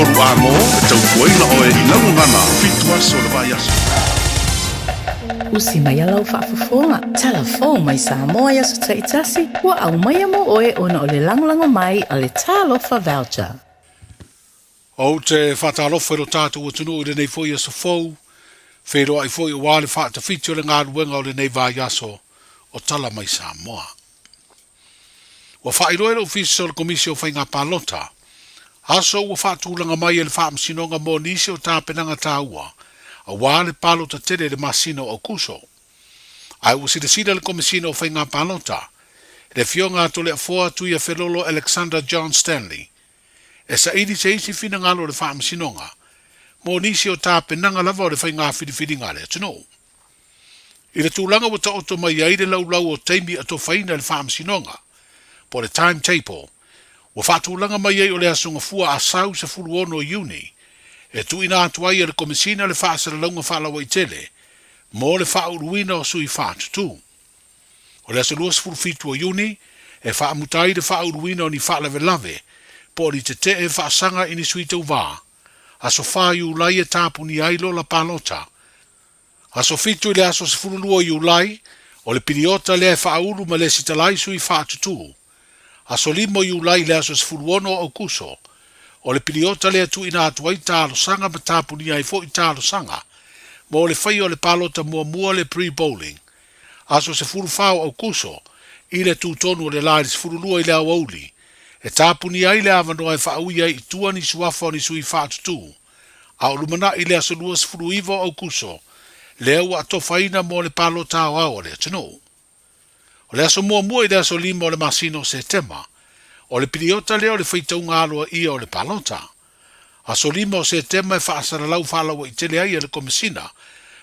tolu a mo e tau kuaila o e laungana fitua so le vai aso. Usi mai alau whaafafonga. Telefon mai Samoa yaso taitasi. Wa au mai amo oe ona o le langolango mai a le talofa voucher. O te whatalofa ro tātou o tunu i le nei foi aso fou. Whero ai foi o wale whaata fitio le ngā ruenga o le nei vai aso o tala mai Samoa. Wa whairoe le ofisi o le komisio whai ngā palota. Aso ua whaatulanga mai e le whaamsinonga mo nisi o tāpenanga tāua. A wale palota tere le masino o kuso. Ai usida sida le komisino whai ngā palota. Le fionga to le afoa tuia whelolo Alexander John Stanley. E sa idi se isi fina ngalo le whaamsinonga. Mo nisi o tāpenanga lava o le whai ngā whidiwhidinga le atino. I le tūlanga wata oto mai aire lau o teimi ato whaina le whaamsinonga. Po le timetable. Wa whaatulanga mai ei o le asunga fua a sau se fulu ono iuni. E tu ina atuai e le komisina le whaasara launga whaalawa i tele. Mo le whauruina o sui whaatutu. O le asalua se fulu fitu o iuni. E whaamutai le whauruina o ni whaalawe lave. Po li te te e whaasanga ini sui tau wā. Aso whaiu lai e tāpuni ailo la palota. Aso fitu le aso se fulu lua iu lai. O le piriota le e whauru ma le sitalai sui whaatutu. Aso limo iu lai le aso sfuluono o kuso. O le piliota le atu ina atu ai tālo sanga ma tāpuni ai fo i tālo sanga. Mo le whai o le palota mua le pre-bowling. Aso se fulu whao o kuso. I le tūtonu o le lai sfululua i le awauli. E tāpuni ai le avanoa e whaui ai i tua ni suafa ni sui whaatutu. A o lumana i le aso lua sfulu iwa o kuso. Le au ato whaina mo le palota o ao le atino. O le aso mua i le aso lima o le masino se tema. O le piriota leo le whaitau ngāloa ia o le palota. Aso lima o se tema e whaasara lau whaalawa i tele ai e le komisina.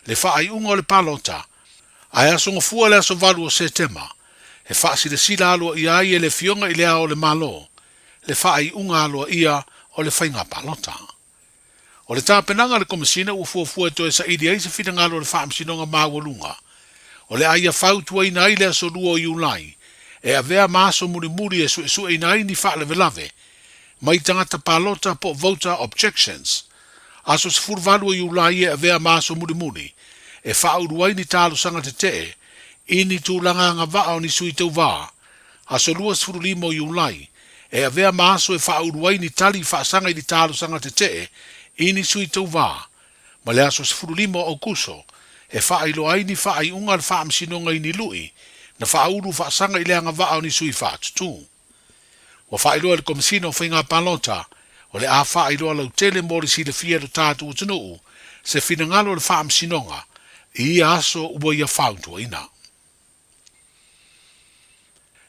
Le whaai unga o le palota. Ai aso ngafua le aso valu o se tema. E whaasi le sila aloa ia ai e le fionga i le ao le malo. Le whaai unga aloa ia o le whainga palota. O le tāpenanga le komisina ua fuafua e toe sa idi ai se whina ngalo le whaamsinonga māwalunga. O le aia whautua ina ai le aso lua o iulai, e a vea maaso muri e su ina ai ni whaalewe lave, mai tangata palota po voter objections. Aso se furvalu o iulai e a vea maaso muri, e whauruai ni talo sanga te te, ini tūlanga ngā vaa ni sui tau vaa. Aso lua se furulimo o iulai, e a vea maaso e whauruai ni tali whaasanga ni talo sanga te te, ini sui tau vaa. Ma le aso se furulimo o kuso, e whailo ai ni whaai unga le whaamsinonga i ni lui, na whauru whaasanga i leanga vaa ni sui whaatutu. Wa whailo le komisino whainga palota, o le a whailo lau tele mori si le fia do tātu o tunuu, se finangalo le whaamsinonga, i aso ua ia whauntua ina.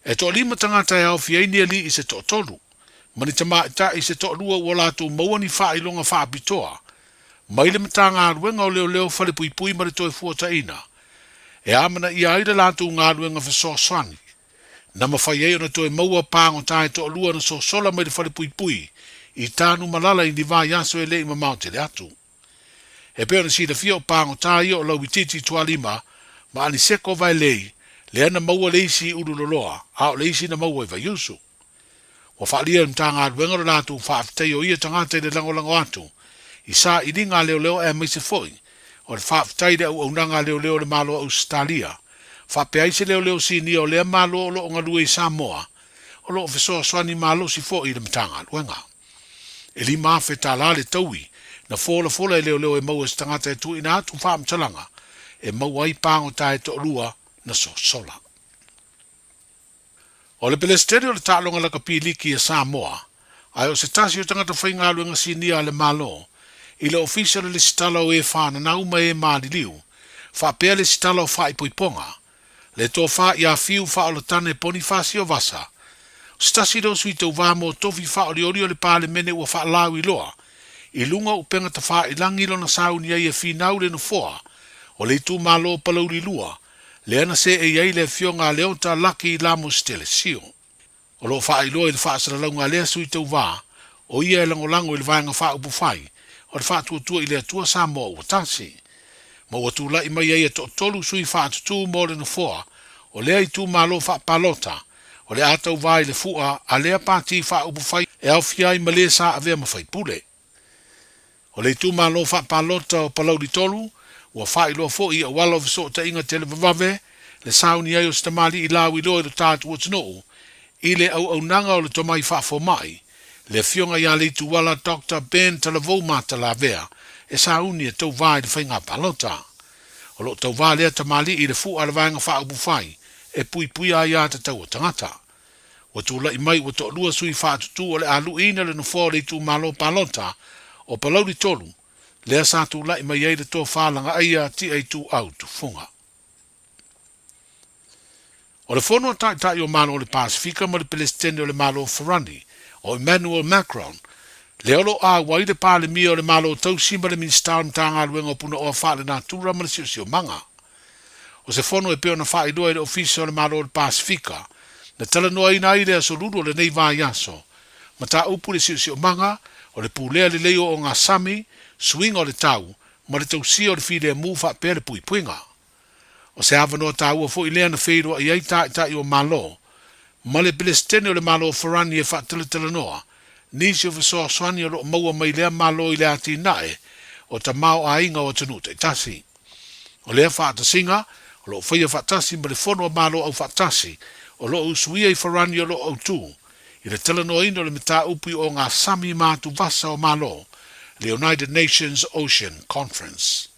E to lima tangata e au fiainia li i se to tolu, mani tama ita i se to lua ua latu maua ni whailonga whaapitoa, mai le matanga aruenga o leo whale pui mare toi fuata ina. E amana i aira lātu ngā aruenga whaso swangi. Na mawhai eo na toi maua pāngo tae to alua na so sola mai le whale pui i tānu malala i ni vā yaso e le ima maute le atu. E peo na si le fia o pāngo tae o lau i titi tualima ma ani seko vai lei le ana maua leisi uru loloa a o leisi na maua i vai yusu. Wa whaalia mtanga aruenga o lātu whaafitei o ia tangata i le langolango atu. I sa i ringa leo e mai se foi, o le whaaftaire au aunanga leo le malo au Stalia, whapeaise leo si ni o lea malo o lo ngalue i Samoa, o lo ofesoa swani malo si foi le mtanga luenga. E li maafe tala le taui, na fola e leo e maua stangata e tu ina atu whaamtalanga, e maua i pango tae to lua na so sola. O le pelesteri o le talonga laka piliki e Samoa, ai o se tasi o tangata whainga luenga si ni a le malo, i le official le sitala o e whana na uma e maali liu, whapea le sitala o wha i poiponga, le tō wha i a fiu wha o le tane Bonifasi o Vasa, stasi do sui tau wāmo tofi wha o le le pāle mene ua wha lau i loa, i lunga upenga ta wha i langilo na sauni ai e whinau le no foa, o le tu malo palauri lua, le ana se e iai le fionga leonta laki i lamo stele sio. O lo wha i loa i le wha asara launga lea sui tau wā, o ia e langolango i le vāinga wha upu whai, o le whātua i le atua Samoa ua tasi. Ma ua tūla i mai e tolu sui whātutu mō le no foa, o lea i tū malo whapalota, o le atau vai le fua, a lea pāti whaupu whai, e au fiai ma lea sa avea ma whai pule. O le tu malo fa palota o palau di tolu, ua fai loa fo i a wala so ta inga tele vavave, le sauni ai o stamali i lawi loa do tātu o tino, i le au nanga o le tomai fa fo mai, le fionga ia le tu wala Dr. Ben Talavou mata la vea, e sauni e tau vai de whainga palota. O lo tau vai lea tamali i le fu ala vaenga fa abu fai, e pui a ia te tau o tangata. Wa tu lai mai wa to lua sui fa tutu o le alu ina le nufo le tu malo palota, o palau di tolu, lea sa tu lai mai ei le tō whālanga aia ti ei tu au tu funga. O le whono tai o malo o le Pasifika ma le Palestine o le malo o Ferrani, o Emmanuel Macron, le olo a wai le pāle mia o le malo o tausi ma le ministar mtanga aluenga o puna o whaale nā tūra ma le siosio manga. O se whono e peo na whae doa e le ofisi o le malo o le Pasifika, na tala noa ina i le asoluru o le nei vā yaso, ma tā upu le siosio manga, o le pūlea le leo o ngā sami, swinga o le tau, ma le tausia o le fide mu wha pēr le puipuinga. O se hawa noa tā ua fo i lea na wheiroa i ei tai o malo, ma le Palestine o le malo o Ferrani e wha tala noa, nisi o fisoa swani o lo maua mai lea malo i lea ti nae, o ta mao a inga o tanu te tasi. O lea wha singa, o lo whaia wha tasi ma le whono o malo au wha tasi, o lo usuia i Ferrani o lo au tū, i le tala noa ino le mita upi o ngā sami mātu vasa o malo, le United Nations Ocean Conference.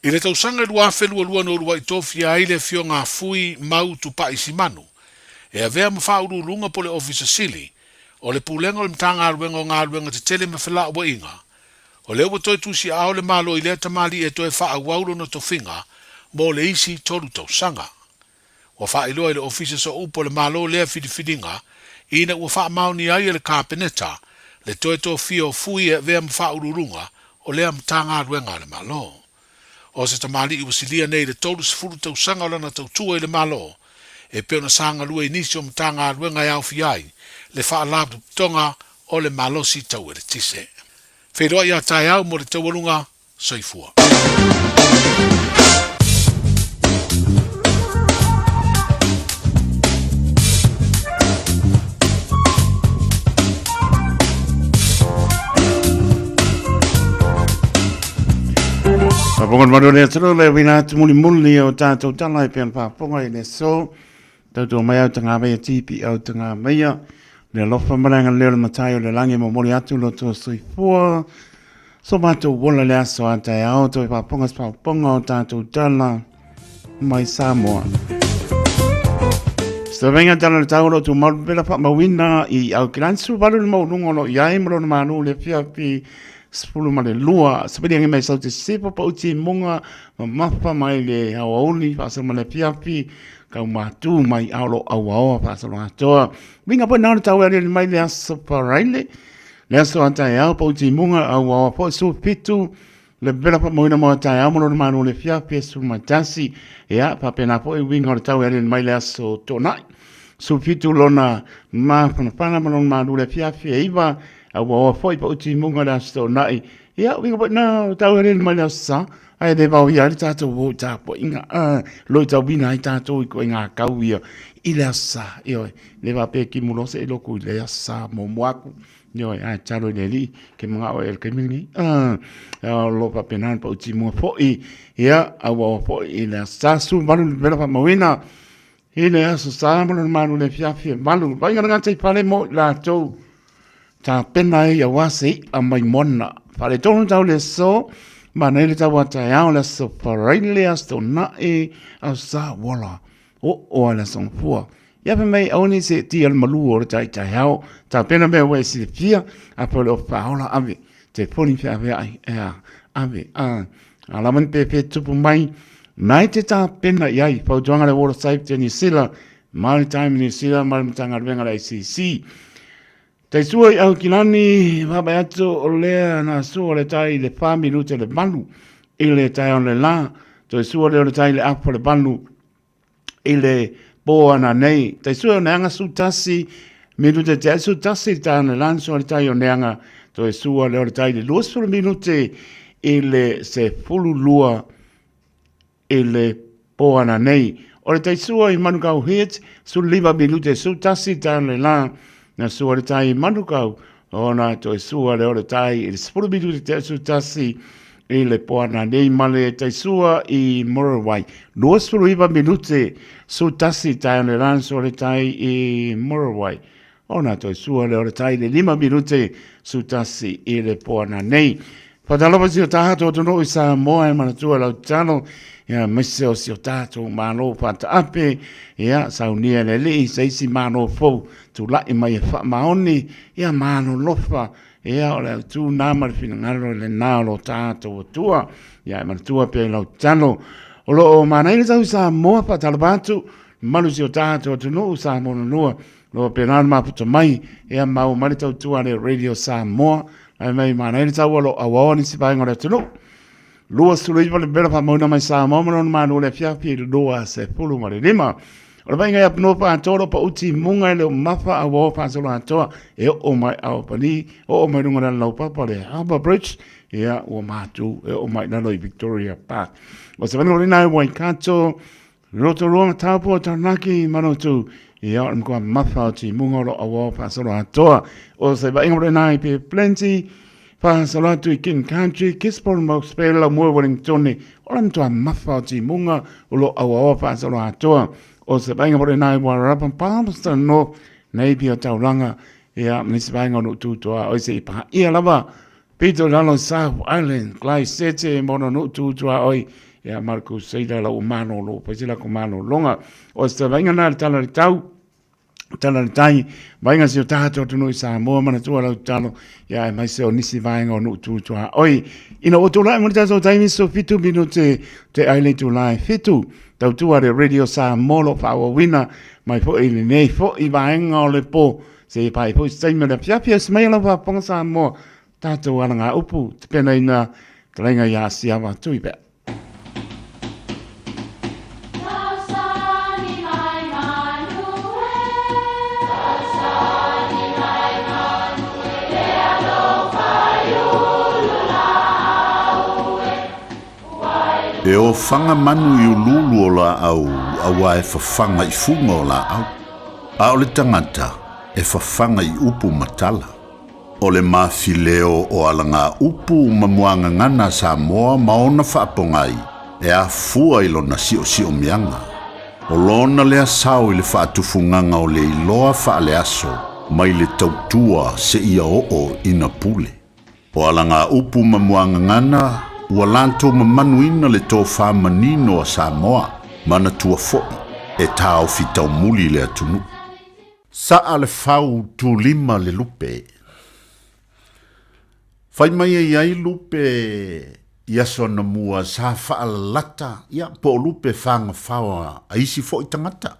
I le tausanga i lua whelua no lua i tofi a ile fio ngā fui mau tu pa isi manu, e a vea mawhauru lunga po le ofisa sili, o le pūlenga o le mtanga aruenga o ngā aruenga te tele me whela ua inga, o le ua toi tusi ao le malo i lea tamali e toi wha awaulo no tofinga, mo le isi tolu tausanga. Ua wha iloa i le ofisa so upo le malo lea fidifidinga, ina ua wha mauni ai le kāpeneta, le toi to fio fui e vea mawhauru lunga, o lea mtanga aruenga le malo. O se tamali i wasilia nei le tolu sifuru tausanga o lana tautua i le malo, e peo na sanga lua inisi o mtanga aruenga e au fiai, le wha labdu tonga o le malosi tau e le tise. Wheroa ia tai au mo le taualunga, soifua. Papongan maro le tro le wina tumuli muli o tātou tala e pean paponga i le so. Tātou mai au tanga mai tipi au tanga mai le lofa maranga leo le matai o le langi mo mori atu lo to soifua. So mātou wola le aso atai au to e paponga paponga o tātou tala mai Samoa. So venga tala le tau lo tu maru pela pa mawina i au kilansu balu le maurungo lo iai maro na manu le fiapi sepuluh male lua seperti yang mai sau te sepa pa uti munga mapa mai le hawauli pasal male piapi kau matu mai aulo awa pasal ngatoa winga po nau tau ari mai le aso paraile le aso antai au pa uti munga awa po su pitu le bela pa moina mo antai au mono manu le piapi su matasi ya pa pena po winga tau ari mai le aso tonai su pitu lona ma pana mono manu le piapi iba awa foi pa uti munga la sto nai ia winga po na tau ren mai la sa ai de ba ia ta to wo ta po inga lo ta bina ta to ko inga kau ia ila sa io le va pe ki mulo se lo ku le sa mo moaku io ai chalo le li ke mga o el kemini lo pa penan pa uti mo fo ia awa fo ila sa su malu bela pa mawina ila sa sa malu manu le fiafi malu ba inga ngata pale mo la to ta pena ia wasi a mai mona. Pare tonu tau le so, ma nei le tau ata iau le so paraile asto na e au sa wala. O ala song fua. Ia pe mei auni se ti al malu o tai tai iau, ta pena mea wei si fia, a pole o paola ave, te poni fia ave ai, ave, ala man pepe tupu mai, nai te ta pena iai, pau tuanga le water safety ni sila, maritime ni sila, maritanga ruenga la ICC, tai sua i au kilani, maba atu o lea na sua le tai le wha minute le manu, i le tai on le la, tai sua le tai le apo le manu, i le boa na nei, tai sua o neanga su tasi, minute te su tasi ta na lan sua le tai o neanga, tai sua le tai le luasfulu minute, i le se fulu lua, i le boa na nei, o le tai sua i manu kau hit, su liva minute su tasi ta na lan, na sua le tai manukau ona to sua le ore tai i spuru bidu te su tasi e le poana nei male te sua i Morawai. Lua spuru iwa minute su tasi tai le ranso le tai i Morawai. Ona to sua le ore tai le 5 minute su tasi i le poana nei. Patalopa si o tato tono i Samoa e manatua lau tano ia mese o si o tato mano pata ape ia saunia le lei seisi mano fou tu lai mai e wha maoni ia mano lofa ia o le tu nama le finangaro le nao lo tato o tua ia manatua pe lau tano o lo o mana ina tau Samoa patalopa atu malu si o tato tono u Samoa nua lo pe nana maputa mai ia mau maritau tua le radio Samoa ai mai mana ina tau alo awaoni si pai ngore tunu. Lua sulu iwa le bela pa mauna mai Samoa manon manu le fiapi lua se pulu ma le 5. O le painga ia pano pa atoro pa uti munga le o mafa awa pa solo atoa e o mai au pani o mai runga lau papa le Harbour Bridge ia o matu e o mai nalo i Victoria Park. O se vango rina wai kato roto roa taupo tarnaki manotu ia o mkua mafa uti munga lo awa pa solo atoa. O se vainga rina i pe plenty pa salatu i King Country, Kisport mo spela mo Wellington, o lam toa mafa o ti munga o lo awa pa salo atoa. O se bainga mo nai wa rapan Palmerston no nei pia tauranga ia nisi bainga no tutoa o se ipa ia lava Peter Lalo South Island, Clay City mo no tutoa oi ia Marco Seida la umano lo pasila kumano longa o se bainga na tala tau tala tai vainga si o tato tunu i Samoa mana tua lau talo ia mai se o nisi vainga o nu tu tua oi ina o tula mo taso taimi so fitu minute te aile tu lai fitu tau tua de radio Samoa lo fa o wina mai fo i nei fo i vainga o le po se pai fo sai me la pia pia smai la va pong Samoa tato ala nga upu te pena ina talenga ia siava tui pe. E o whanga manu i ululu o la au, awa e whawhanga i funga o la au. A o le tangata e whawhanga i upu matala. O le mawhileo o alanga upu mamuanga ngana Samoa maona whaapongai, e a fua i lona si o mianga. O lona lea sao i le whaatufunganga o le iloa whaale aso, mai le tautua se ia o ina pule. O alanga upu mamuanga ngana, ua lanto mamanuina le tō whamanino a Samoa, mana tua foi, e tāo fitau muli le atunu. Sa le whau tū 5 le lupe. Whai mai e iai lupe iaso na mua sa whaalata, ia po lupe whanga whaua a isi foi tangata.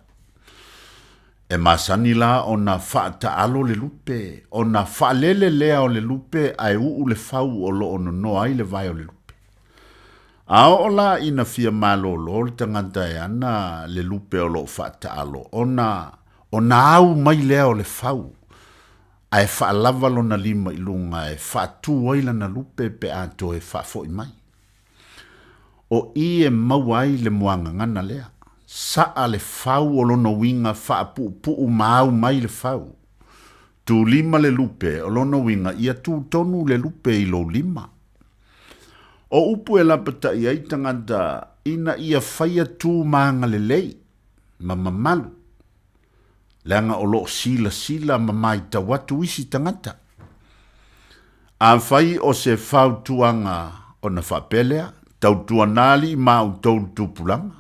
E masani la o na whaata alo le lupe, o na whaalele lea o le lupe ai uu le whau o lo ono no ai le vai o le lupe. Ao o la ina fia malo lo le tangata e ana le lupe o lo whaata alo. O na au mai lea o le whau. Ai whaalava lo na 5 ilunga e whaatu waila na lupe pe ato e whaafo i mai. O i e mawai le muanga ngana lea. Saa le whau o lono winga whaapu mau mai le whau. Tu 5 le lupe o lono winga ia tu tonu le lupe i lo 5. O upu e lapata i aitangata ina ia whaia tū maanga le lei, mamalu. Leanga o lo sila mamai ta watu isi tangata. A whai o se whau tuanga o na whapelea, tau tuanali ma u tau tupulanga.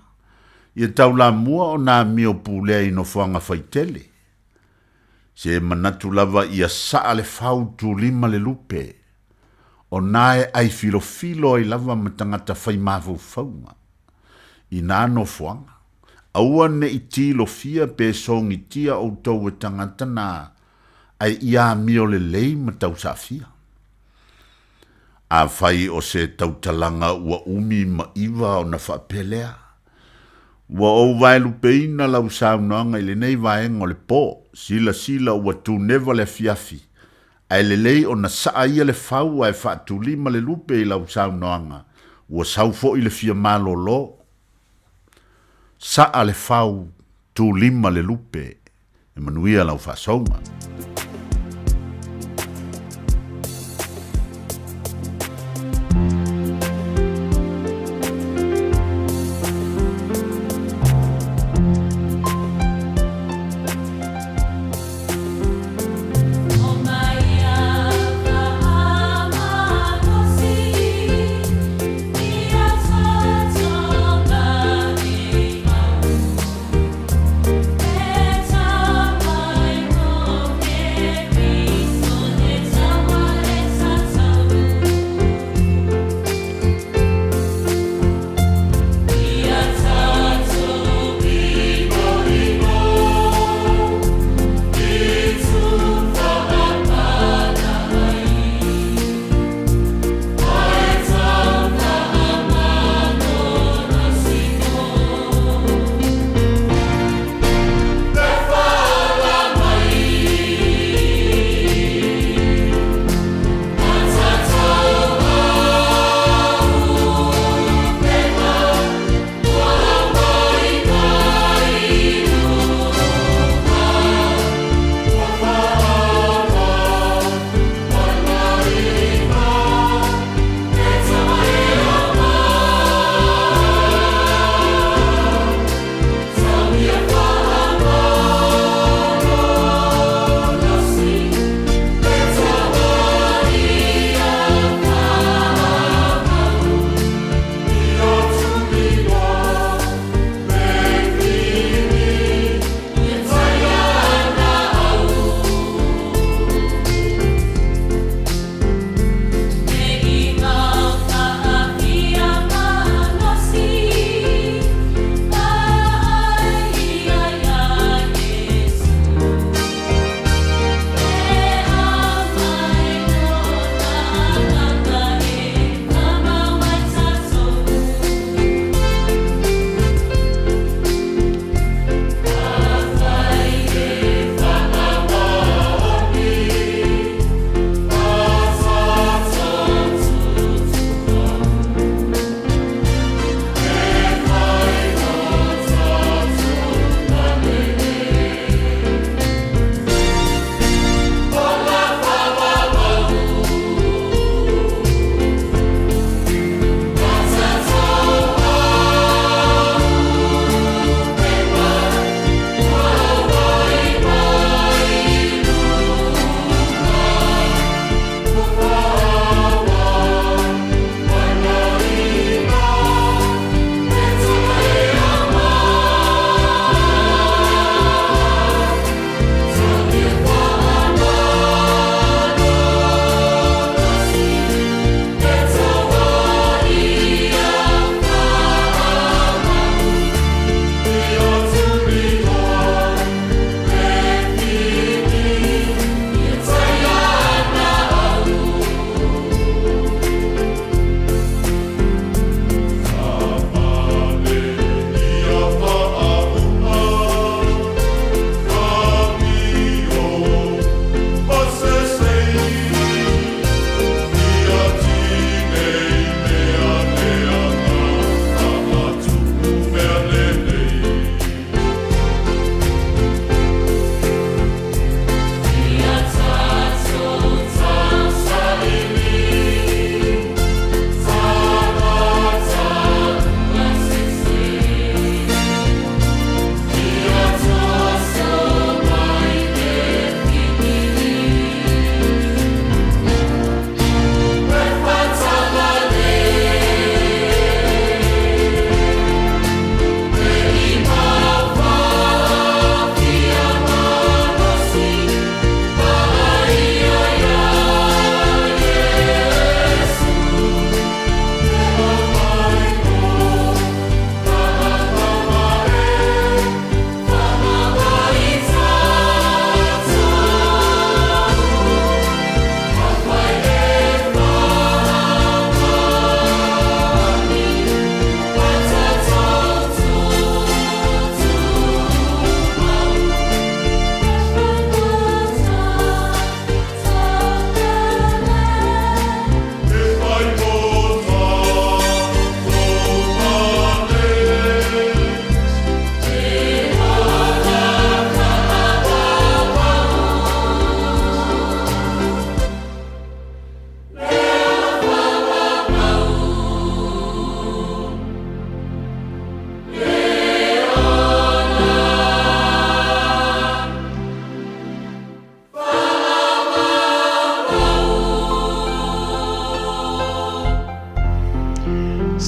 Ia tau la mua o na mio pulea ino whanga whaitele. Se manatu lava ia saa le whau tū 5 le lupe. O nae ai filo ai lava matangata whai mafu whaunga. I nāno whuanga. Aua ne i tilo fia pe songi tia o tau e tangata nā ai ia mio le lei matau sa fia. A whai o se tautalanga ua umi ma iwa o na whapelea. Ua o vailu peina lau saunoanga i le nei vaenga o le po. Sila ua tu neva le fiafi. Ai le lei o na saa ia le whau ai whaatu 5 le lupe i lau saunoanga. Ua saufo i le fia malo lo. Saa le whau tu 5 le lupe. E manuia lau whasonga.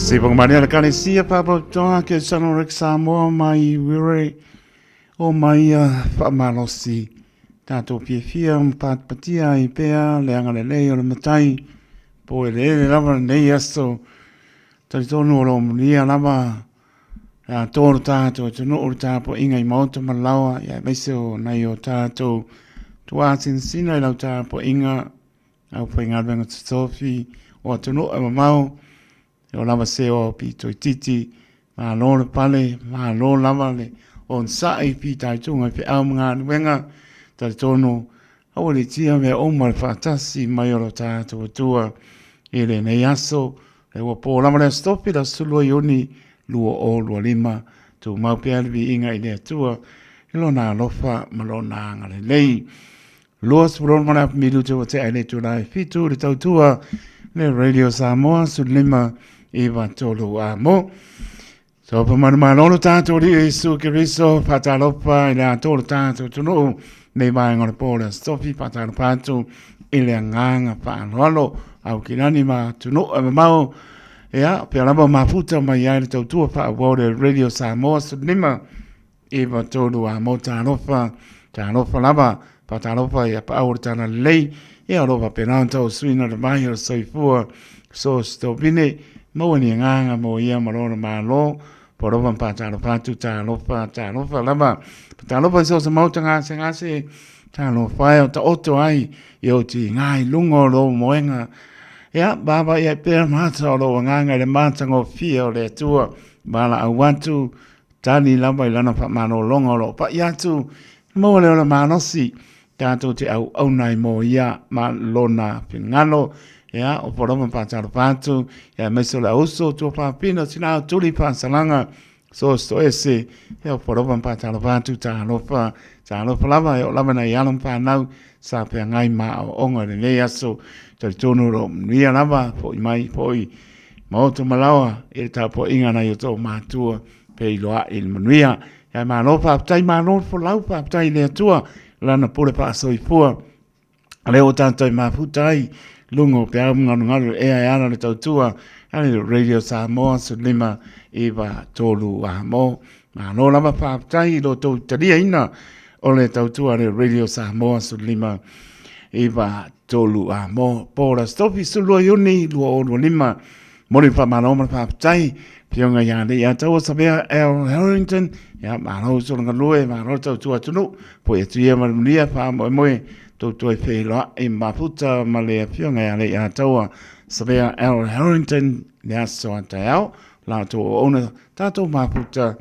Sipong Maria la Kalesia Papa Toa ke Sanorex Samoa mai wire o mai whamalosi. Tātou piewhia pat patia I pēa leanga le lei o le matai. Po e le lava nei aso. Tari tonu o lo mulia lava. Tōru tātou te no o tāpo inga I mauta malawa. Ia meise o nei o tātou. Tua sinsina I lau tāpo inga. Au pa inga venga tatofi. O atunu e mamau. O lava se o pito I titi, ma lo le pale, ma lo lava le on sai pita I tunga pe au mga nuenga, tari tono, au le tia me o ma le fatasi mai o lo tātua tua, e le nei aso, le ua po lava le stopi la sulua ioni, lua o lua lima, tu mau pe alvi inga I le atua, ilo na lofa, ma lo na anga le lei. Lua spron mana midu te o te aile tu lai fitu, le tautua, le Radio Samoa, su lima, Iwa tolu a mo. So pa manumalono tātou li Isu Kiriso, patalopa, I le tolu tātou tunu, nei mai ngore pōle stofi, patalopatu, I le nganga whaanoalo, au kirani ma tunu, e mamau, ea, pe alaba mafuta mai ai le tautua wha awore Radio Samoa, su lima, Iwa tolu a mo tālopa lava, patalopa, ia pa aure tāna lei, ia ropa penanta o suina le mai o soifua, so stopine, Mo ni nganga mo ia marona malo porovan patalo patu talofa lava talofa so se mautanga se ngase talo fai ta oto ai yo ti ngai lungo lo moenga ya baba ia pe mata lo nganga le mata ngo fio le tua bala I want to tani lava ilana pa mano longo lo pa ya tu mo le manosi tanto te au nai mo ia ma lona pingalo ya o poroma patalo patu ya meso la uso tu papino sina tuli pasalanga so sto ese ya o poroma patalo patu talofa lava ya lava na yalom pa nau sa pe ngai ma o onga le aso te tonu ro mia lava po mai poi moto malawa e ta po inga na yo to matua pe loa il manuia ya ma no pa tai ma no fo lau pa tai le tua lana pole pa so I fua ale o tanto ma futai lungo pe au nganu e ana le tautua ani le Radio Samoa su lima Iwa tolu a mo ma no lava pa tai lo to talia ina o le tautua le Radio Samoa su lima Iwa tolu a mo pora stopi su lo yoni lo o lima mori pa ma no pa tai pionga ya le ya tau sabea El Harrington ya ma no so ngalue ma no tautua tunu po e tia ma lia pa mo to fe la e mafuta ma le pionga ya le ya taua sabea El Harrington ya so antao la to ona tato mafuta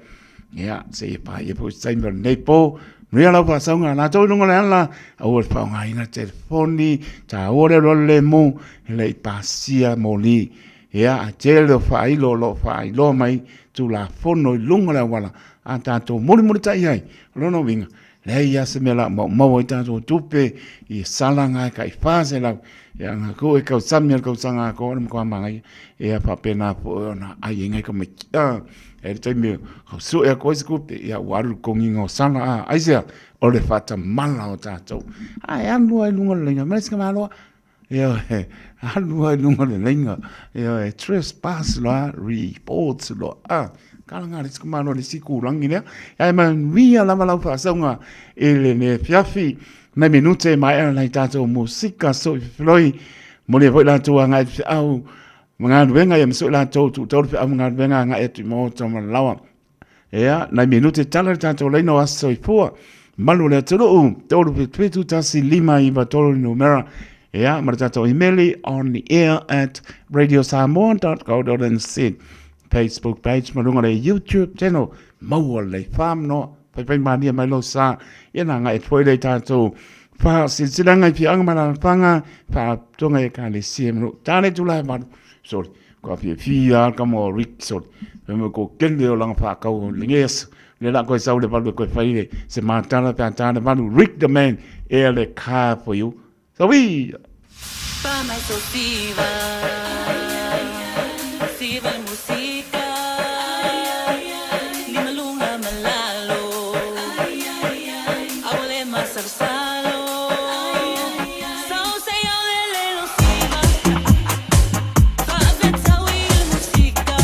ya se pa ye po sai mer nepo ria la pa saunga la to lunga la o fa nga ina telefoni ta ore le mo le pasia moli ya a tele fa lo fa lo mai tu la fono lunga la wala anta to moli tai ai lo winga le ia se mela mo ita to tupe I salanga kai fase la ya nga ko e ka samia ko sanga ko mo mangai e pa pena po na ai ngai ko me e te me so e ko sku ya waru ko ngingo sala ai se o le fata mala o tato ai anu ai lunga le nga mas ka malo yo anu ai lunga le lenga yo trespass la reports lo kalanga le skumano le siku langina ai man via la mala fa songa ele ne fiafi na minute mai ana tato musika so floi mo le voila tu nga au mga venga yam so la to mga venga nga et mo to lawa ya na minute tala tato le no aso ipo malu le to tu tasi lima I batolo numera ya martato email on the air at radiosamoa.co.nz Facebook page marunga le YouTube channel mau le fam no pai mania mai lo sa ina nga e foi le tato fa silanga pi ang mana panga fa tonga e ka le siemno tane tu la ma sorry ko fi kamo Rick sorry me ko kende o lang fa ka o linges le la ko sa le pa ko fai se matana pa tane ma Rick the man e le car for you so we pa mai so Faiva música lima lunga malalo awale masarsalo so say ole lo siva fa vetsawi música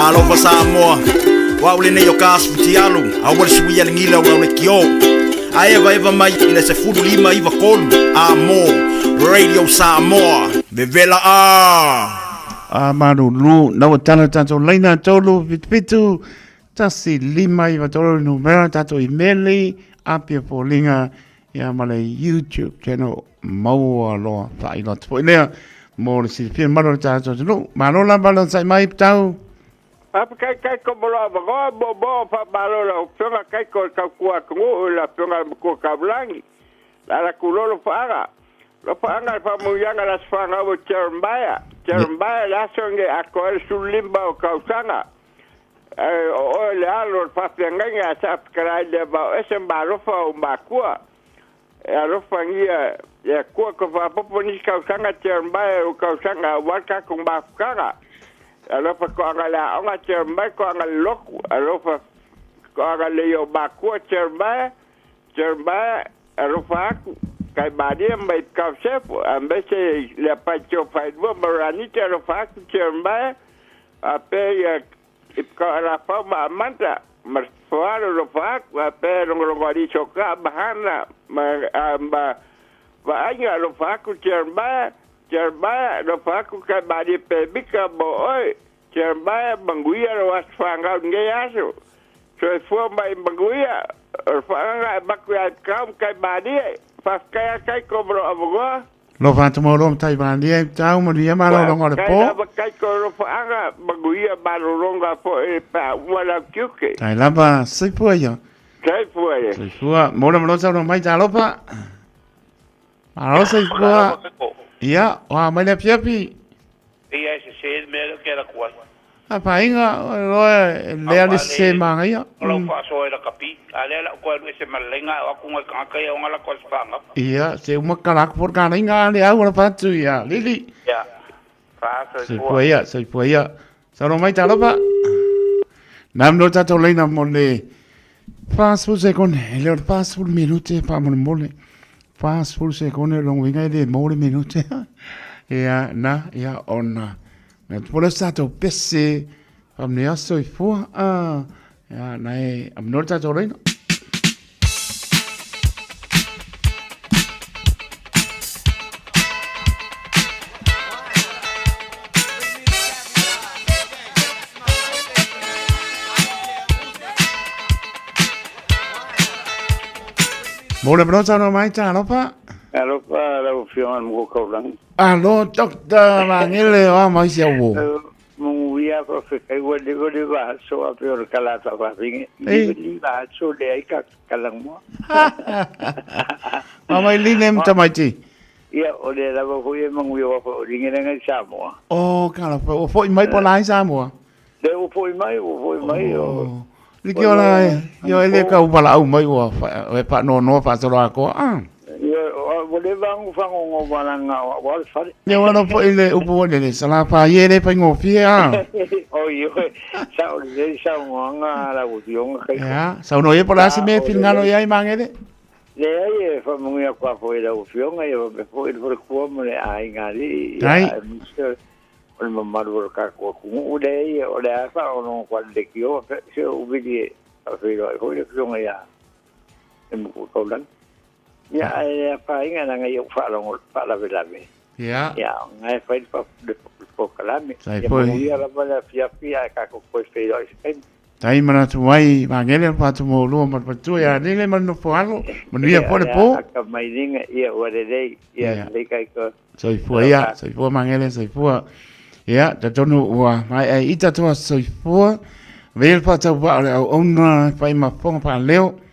Alofa Samoa wa ule ne yo kasputi alu awal suya ngila wa ule kio aeva eva mai ina se fudu lima iva kolu amo Radio Samoa vevela manu lu na tana tato laina tolu vitu tasi lima iva tolu numera tato imeli apia polinga ya male YouTube channel mau lo fa ilo tpo ina mo si film malo tato no malo la malo sai mai tau apa kai ko bolo bo pa balo la pionga kai ko ka kuwa ko la pionga ko kablangi la kulolo fara lo fanga pa mo yanga las fanga o chermbaya la songe akol sulimba o kausanga o le alo pa pianga sa kra de ba ese balo fa o makua alo fangia ya ko pa popo ni kausanga chermbaya o kausanga waka ko bakara alofa ko angala onga chermba ko angal loku alofa ko angale yo bakua chermba alofa kai badia mai kafsep ambese le pacho faidbo marani alofa chermba ape ya ko ala fama manta marfuaro alofa ape ngorongori choka bahana ba anya alofa chermba alofa kai badia pebika boy chermba banguia lo asfanga ngeaso so fo mai banguia fanga bakuya kam kai badia fa kai kobro avogo lo fanto mo lo tai badia tau mo dia malo lo ngore po kai ko fanga banguia balo longa po pa wala kyuke tai lava sai puya mo lo sa lo mai ta lo pa alo sai puya ya wa mai le piapi ia se me que era cual apa inga lo le ali se manga ia lo fa so era capi ale la ko ese malenga o ku nga ka ya ngala ko spanga ia se uma kala por kana inga le agora pa tu ia lili ya fa se puya sa lo mai ta lo pa nam no ta to le na mo le fast food se con le fast food minute pa mo le fast food se con lo winga de mo le minute ia na ia ona na por stato pesse amne aso fu ia nai am norta torino Mole brosa no mai ta no pa alo pa la fiona mo ko lang alo doctor mangele o mai sia wo mo ia ko kai wo de ba so a peor kala ta ba ringi li ba so de ai ka kalang mo mai linem ta mai ti ia o de la ko ye mo yo ko ringi nga Samoa kala o foi mai po lai Samoa de o foi mai o Liki ola yo ele ka upala au mai wa pa no fa so la ko Boleh bang fango ngobalang awal fare. Yo no po ile upo le sala pa ye le pa ngofia. Oh yo, sao le sao nga la udiong kai. Ya, sao no ye pola se me fil ngalo ye mangede. Le ai fa mo ya kwa fo ile ufiong ai be fo ile por ko mo le ai ngali. Ai. On mo maru ka ko ku de o le fa no kwa de kio se ubidi a fe lo ile fiong ya. Em ko lan. Ya, apa ingat ngai yo fa la velame. Ya. Ya, ngai fa de kalame. Sai foi. Ya la bala fia ka ko fe lo isen. Tai mana tu mai mangele pa tu mo lo ma tu ya ni le man no falo. Mo ni po de po. Ka mai dinga ia o de dei ia le kai ko. Sai foi ya, sai foi mangele sai foi. Ya, ta tonu wa mai ai ita tu sai foi. Vel pa tu wa ona pa ma fong pa leo.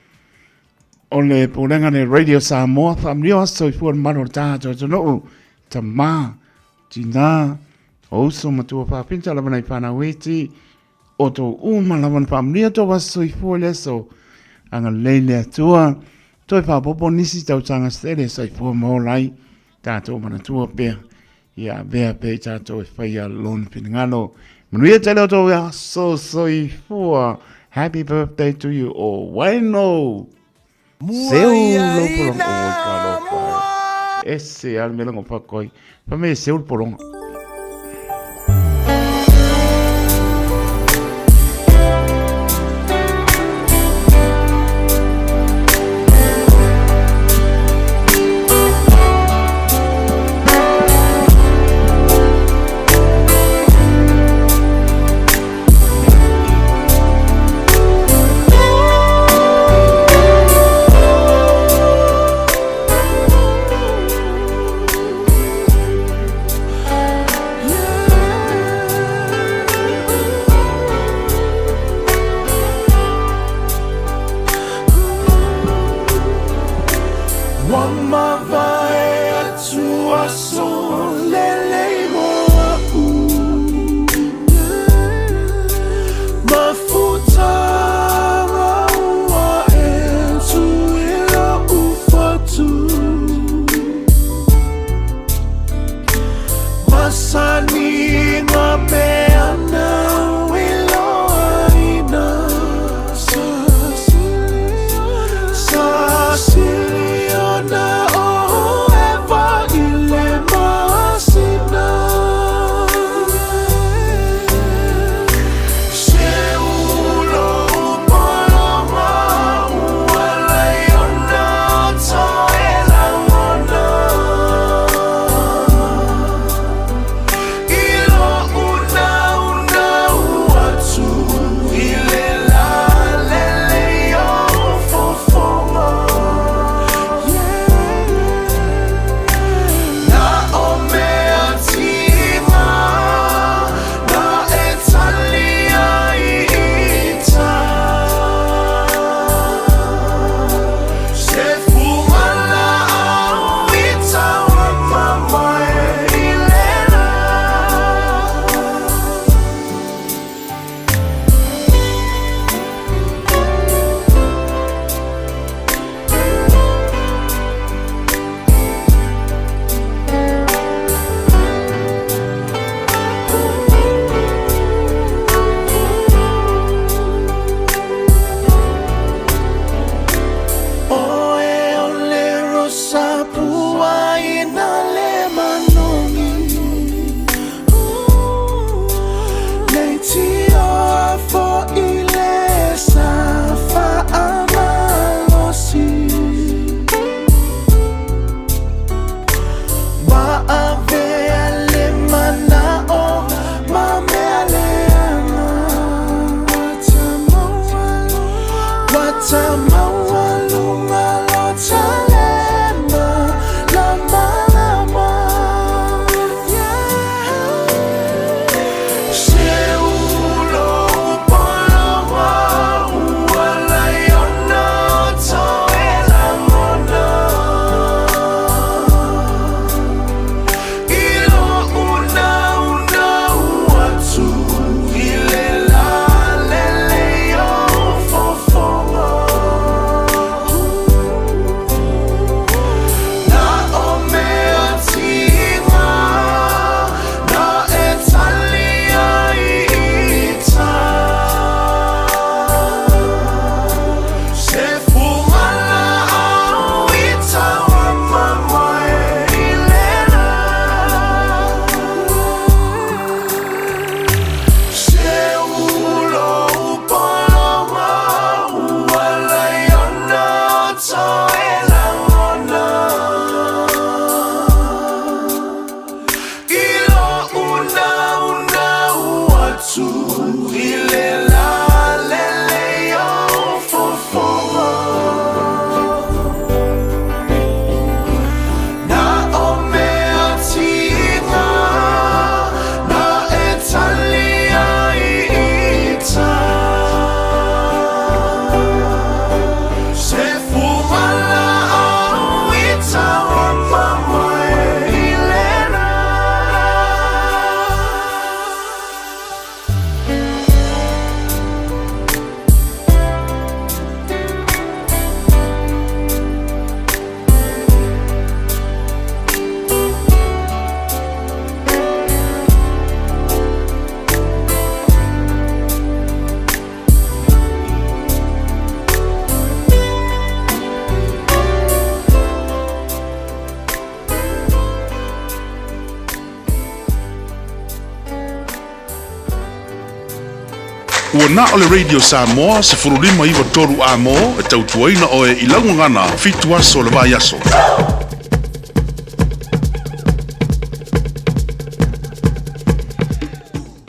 Ole pulenga ne Radio Samoa family so for manota to no tama tina also matu pa pinta la bana pana weti oto uma la bana family to was so for leso anga lele tua to pa popo nisi tau tanga stele so for mo lai ta to mana tua pe ya be pe ta to fa ya lon pinngalo mnuia tele to ya so for happy birthday to you oh why no Seu lo por o esse almelo ngo pa koi pa me seu por Ua na o le Radio Samoa se furulima iwa toru a mo e tautuaina o e ilangungana fitu aso le vai aso.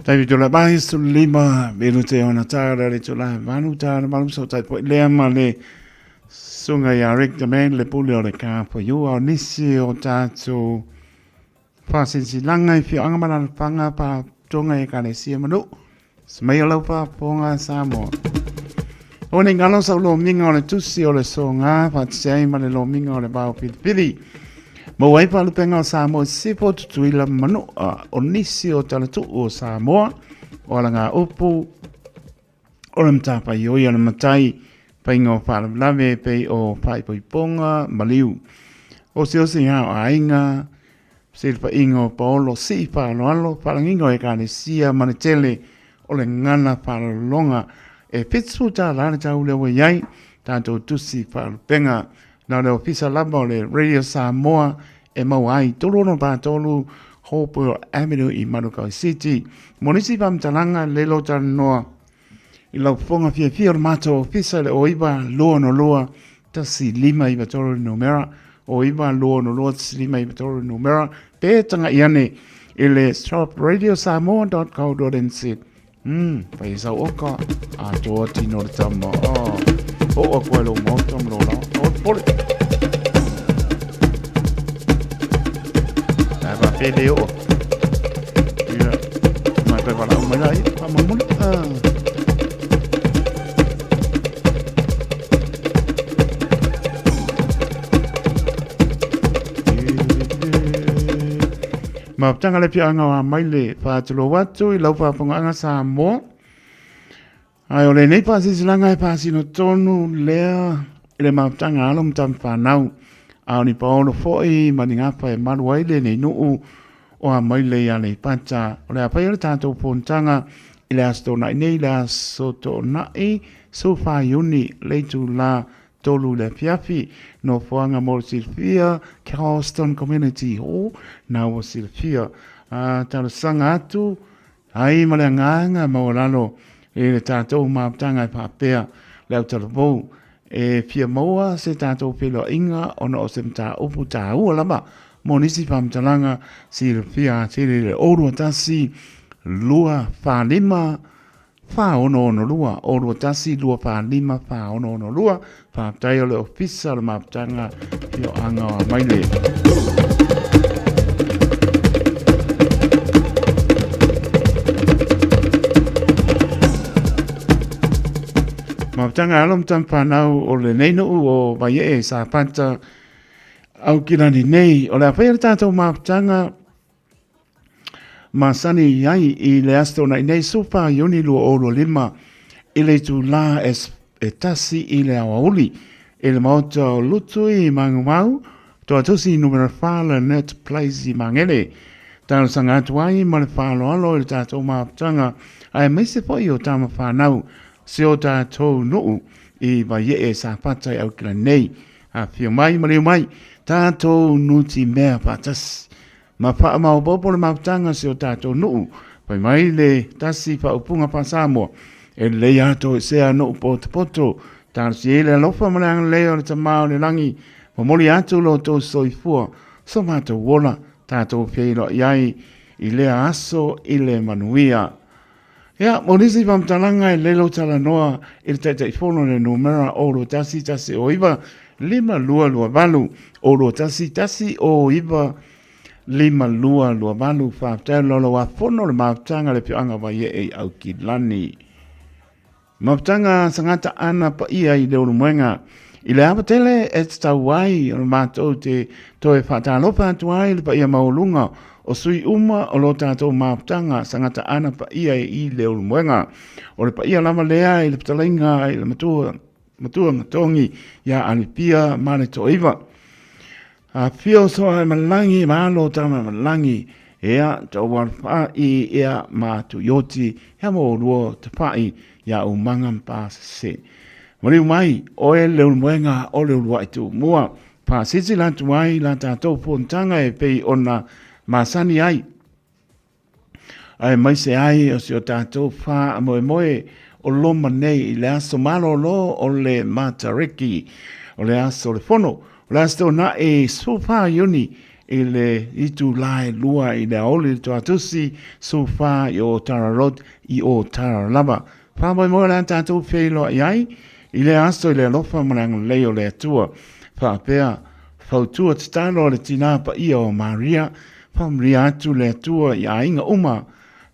Tawi tula bahi su lima belu te ona tara le tula vanu tara malu so tai po le ama le sunga ya rik te men le puli o le ka po yu o nisi o tatu fasensi langa I fi angamana le panga pa tonga e kane sia manu smai o laupa ponga Samoa. O ne ngalo sa lo minga o le tusi o le songa pa tsei ma le lo minga o le bao pili. Mo wai pa lupenga o Samoa sipo tutuila manu o nisi o talatu o Samoa o la ngā upu o le mtapa I oi ala matai pa ingo whala lave pe o pai ponga maliu. O se hao ainga se pa ingo pa olo si pa alo palangingo e kane sia manitele o le ngana pa longa e pitsu ta lana tau lewa iai tanto tusi pa lupenga na le ofisa laba o le Radio Samoa e mau ai tolono pa tolu Hope Avenue I Manukau City. Monisi pa mtalanga lelo tanoa I lau fonga fia o mato ofisa le o iba loa no loa tasi lima iba tolo numera o iba loa no loa tasi lima iba tolo numera pe tanga iane ile stopradiosamoa.co.nz pa isa oka a toa tino le tamo o koe lo mautam lo lao o pole va pele o ia mai pe wala o mai lai pa mamul ma tanga le pia nga mai le fa tlo watu I lau pa ponga nga Samoa ai ole nei pa sisilanga e pa sino tonu lea ile ma tanga alom tam fa nau a ni paolo foi maninga pa e maluai le nei nuu o a mai le ale pancha o le apai le tato pontanga ile asto na nei la soto nai so fa yuni le tu la tolu le piafi no foanga mo Silvia Charleston Community Hall na o Silvia talo sanga atu ai male nganga mo lalo le tato ma tanga pa pea le talo e fia moa se tato pelo inga ona o semta upu ta ua lama monisi pamtalanga Silvia tiri le oru tasi lua fa lima fa ono lua oru tasi lua fa lima fa ono lua fa tayo le ofisa le maptanga fio anga maile Maptanga alom tampanau o le neino o vai e sa panta au kirani nei o le awhaia tātou maptanga masani iai I le asto na nei supa yoni lua olo lima I le tu la e tasi I le awauli I le mauta o lutu I mangumau toa tusi numero whala net place I mangele tāna sanga atuai ma le whalo alo I le tātou maptanga ai meise poi o tāma whanau se o tātou nuu I vai e sa patai au kila nei a fio mai ma leo mai tātou nuti mea patas ma paa mau bobo le mautanga se o tātou nuu pai mai le tasi pa upunga pa Samoa e le ato se a nuu poto tāna si e le alofa ma leang leo le tamao le langi ma moli atu lo tō soifua so mātou wola tātou whieiro iai I le aso I le manuia Ya, monisi pamtalanga I lelo tala noa I le taitai fono le numera o lo tasi o iwa lima lua balu o lo tasi o iwa lima lua balu whaftea lolo wa fono le maftanga le pioanga wa ye au ki lani. Maftanga sangata ana pa ia I leo mwenga I le apatele e tawai o le mātou te toe whatalopa atuai le pa ia maulunga o sui uma o lo tātou maftanga sangata ana pa ia I leo mwenga. O le pa ia lama lea I le patalinga I le matua ngatongi ia alipia male to iwa. A fio so ai malangi malo tama malangi ea tau warpa I ea mātu yoti hea mo ruo te pai ia umangam pa se. Mori mai o e leo mwenga o leo lua itu mua pa sisi lantu ai la tātou pontanga e pei ona masani ai. Ai mai se ai o si o tātou wha moe o loma nei i le aso malolo o le matariki, o le aso le fono, o le aso na e sofa ioni i le itu lai lua i le aoli to atusi sofa i o Tararod i o Taralava. Whamai mo le tātou whilo iai, i le aso i le alofa marang leo le atua, whapea fautua titano le tinapa i o Maria, whamria atu le atua i a inga uma,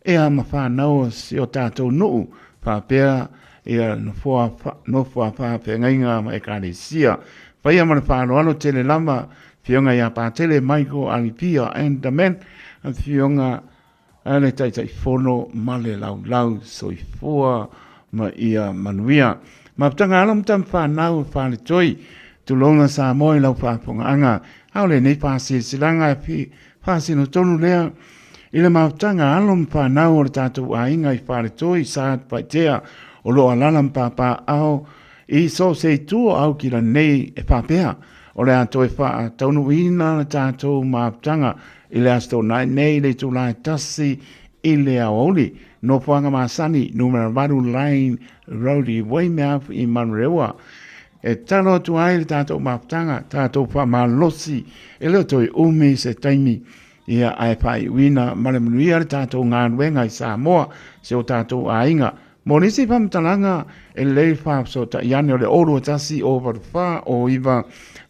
ea mawhanau si o tātou nuu, whapea ia no fua whapea ngainga ma e kāre sia. Whaia mana whāroano tele lama, fionga ia pātele Michael Alipia and the men, and fionga ale taitai fono male lau soifua ma ia manuia. Ma ptanga alam tam whanau whāle toi, tulonga sa moi lau whaponga anga, haole nei pāsi silanga pāsi no tonu lea, ile mautanga alom whanau o tātou a inga i whāle toi saat paitea o loa lalam pāpā au i so se tu au ki la nei e pāpea o le ato e wha taunu ina na tātou mautanga i le asto nei le tu lai tasi i le aoli no whanga masani numera varu line roadi wai mea i manrewa e talo tu ai le tātou mautanga tātou wha malosi e leo toi umi se taimi ia ai pai wina malemuia le tātou ngā nuenga i Samoa se o tātou a inga. Monisi pamtalanga e lei wha so ta iane o le oro tasi o varwha o iwa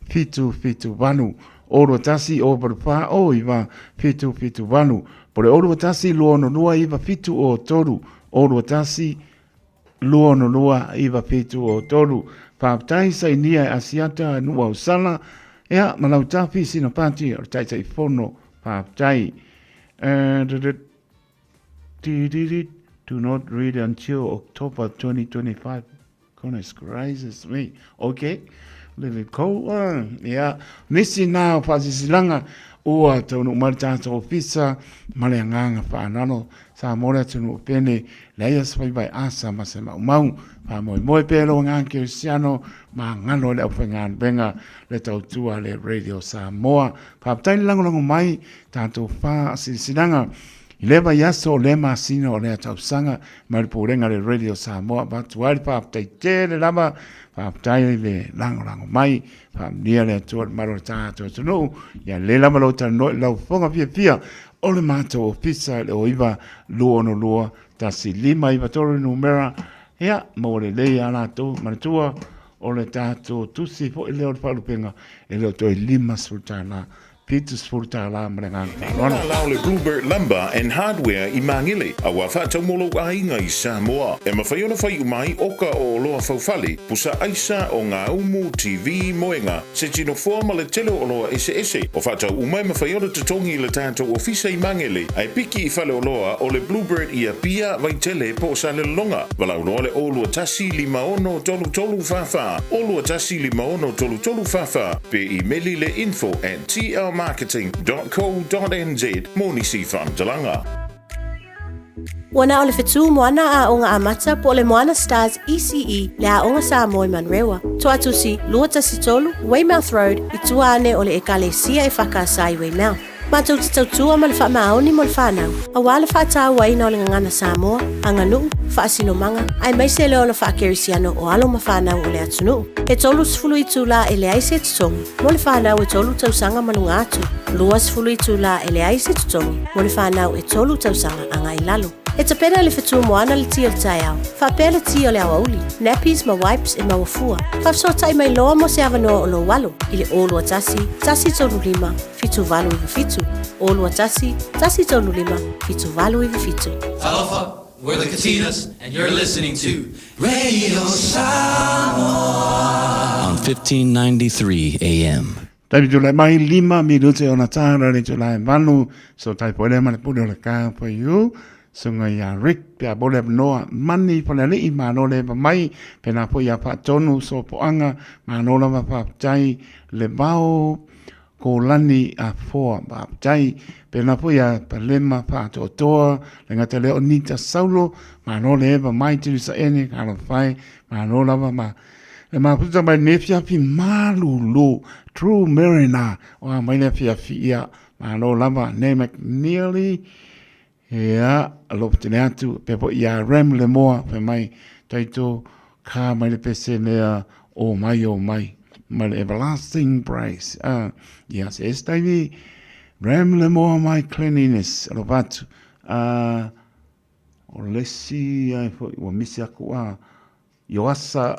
fitu wanu. Oro tasi o varwha o iwa fitu wanu. Po le oro tasi luono lua iwa fitu o toru. Oro tasi luono lua iwa fitu o toru. Pāptai sa inia asiata nua usala. Ea malau tafi sino pati o taitai fono pāptai. Do not read until October 2025. Goodness gracious me. Okay. Little cold. Yeah. Nisi now pasisilanga ua tonu maritato ofisa maleanganga whanano sa mora tunu pene leia swaibai asa masema umau pa moi pelo ngang Cristiano ma ngano le ofengan benga le tautua le radio Samoa pa tain lango mai tato fa sisilanga Leva yaso lema sino le tausanga maripurenga le radio Samoa batuari pa taitele lama pa taile lango mai pa nia le tuar marota to no ya le lama lo no lo fonga pia o le mato ofisa le oiva luono lua tasi lima iva toro numera ya mo le ala to maritua o le tato tusi fo le o palupenga e le to lima sultana Peter's Furtala Mranganta. Lao le Bluebird Lumber and Hardware i Mangili. A wafata molo ainga i Samoa. E mawhaiona whai umai oka o loa faufali. Pusa aisa o ngā umu TV moenga. Se tino forma le tele o loa ese. O fata umai mawhaiona tatongi le tātou ofisa i Mangili. Ai piki i whale o loa o le Bluebird i a pia vai tele po sa le longa. Walau noa le olua tasi lima ono tolu fafa. Olua tasi lima ono tolu fafa. Pe emaili le info@tlmarketing.co.nz Moni si whamtalanga. Wana o le whetu moana a onga amata po le moana Stars ECE le a onga Samoa i Manrewa. Toa tusi lua tasi tolu Weymouth Road i tuane o le ekalesia e whakasai Weymouth. Mātou te tautua ma le whaamaoni mo le whanau. A wale whaatau waina o le ngana Samoa, anga nuu, whaasino manga, ai maise leo na whaakerisiano o alo ma whanau o le atunu. E tolu sifulu i tūla e le aise tutongi, mo le whanau e tolu tausanga manunga atu. Lua sifulu i tūla e le aise tutongi, mo le whanau e tolu tausanga anga i lalo. E te pena le whetu moana le tia le tai au. Whapea le tia le awauli. Nappies ma wipes e mawafua. Whafsotai mai loa mo se avanoa o lo walo. I le olua tasi tolu lima, fitu valu iwa fitu. Olua tasi tolu lima, fitu valu iwa fitu. Aloha, we're the Katinas, and you're listening to Radio Samoa on 1593 AM. Tai tulai mai 5 minute ona tara le tulai vanu. So tai poele mane pule o le ka po you. Sunga ya Rick pia bole noa mani pole i mano le mai pena po ya pa tonu so po anga mano la pa tai le bao ko lani a foa ba tai pena po ya palema pa to toa le ngata le onita saulo mano le mai tu sa ene ka fai mano la ma le ma puta mai nefia pi malulu true marina o mai nefia fia mano la ne nearly Yeah, a lop te atu, pe po ia rem le moa, pe mai taito ka mai le pese nea o mai, mai le everlasting praise. Yes, estaini, ram le moa mai cleanliness, alo vatu. O lesi, o misi aku yo asa,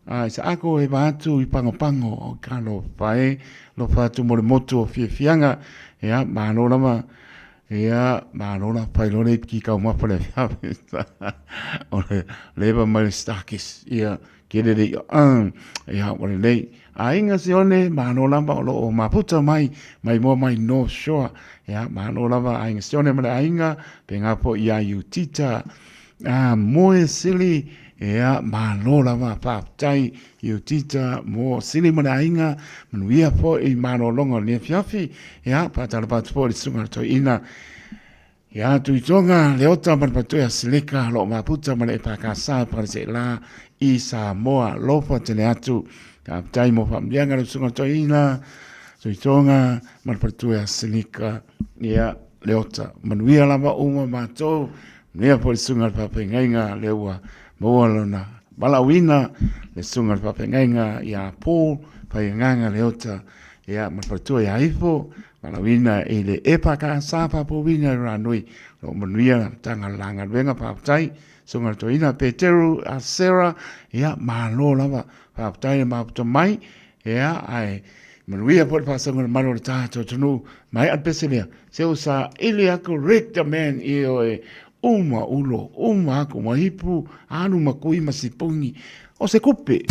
sa ako e vatu I pango, o kano pae, lo vatu mo le moto o fianga, ea, mano lama, ea, mano la pailone ki kau mapale, o le leva mai stakis, ea, kere de ea, o le lei, a inga se one, mano lama o maputa mai mo mai North Shore, ea, mano lama, a inga se one, a inga, pe ngapo ia tita, moe sili, ea, mano lama, paaptai, tita, mo sili mana inga, manuia po I mano longa ni fiafi, ea, patala patu po, sunga to ina, ea, tuitonga, leota manpatoia silika, lo maputa mana e pakasa, parase la, I Samoa, lopa tele atu, paaptai mo pamlianga, sunga to ina, tuitonga, manpatoia silika, ea, leota, manuia lama uma matou, Nia po le sunga papengainga leua moalona balawina le sunga papengainga ia Paul painganga leota ia mapatua ia ifo balawina ele epaka sapa po wina ranui lo manuia tanga langa venga papai sunga toina Peteru a Sarah ia malo lava papai maputo mai ia ai manuia po pasanga malo tato tunu mai apeselia se usa ele ako recta man io uma ulo, uma ako mahipu, anu makui masipungi, o se kupe.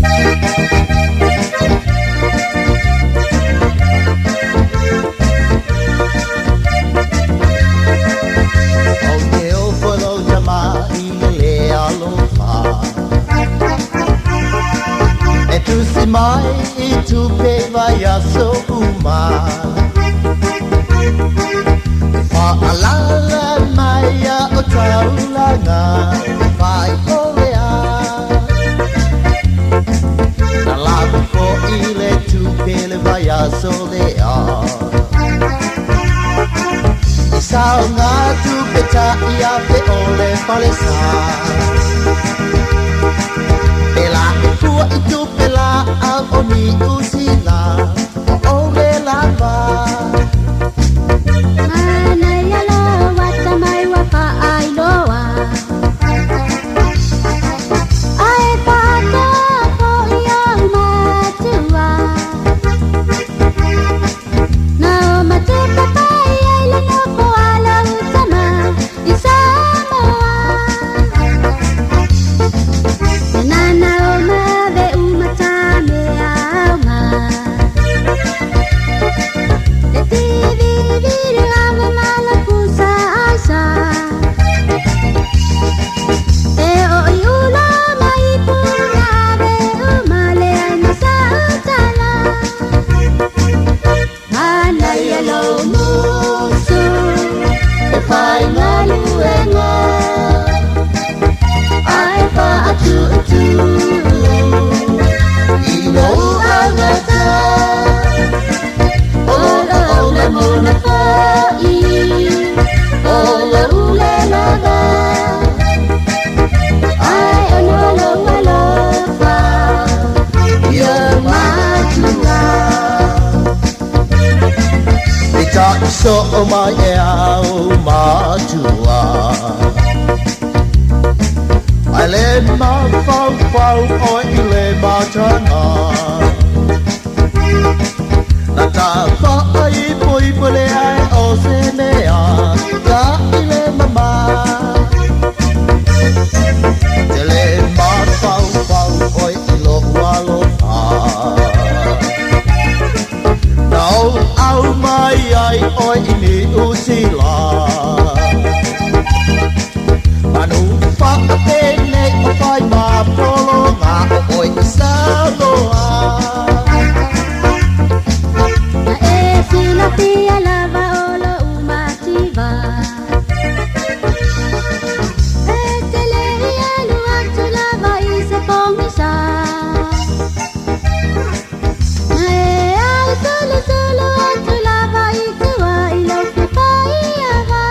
O te ofolo jama I le aloha E tu si mai I tu peva ya so uma Alala maya o taulanga Vai olea Na lago ko ile tu pele vai a solea Isao nga tu peta ia pe ole palesa Pela kua I tu pela al oni usila O ole lava So my au matua I let my fau o ile matana Nata fa I poi pole ai o se mea Ka ile mama Tele ma fau o ilo walo Au mai ai oi ini usila Manu fa pene o fai ma polo nga oi saloa Na e sila pia lava olo umativa E tele ielu atu lava isa pongisa Solo atu lava itua ilo kupai ava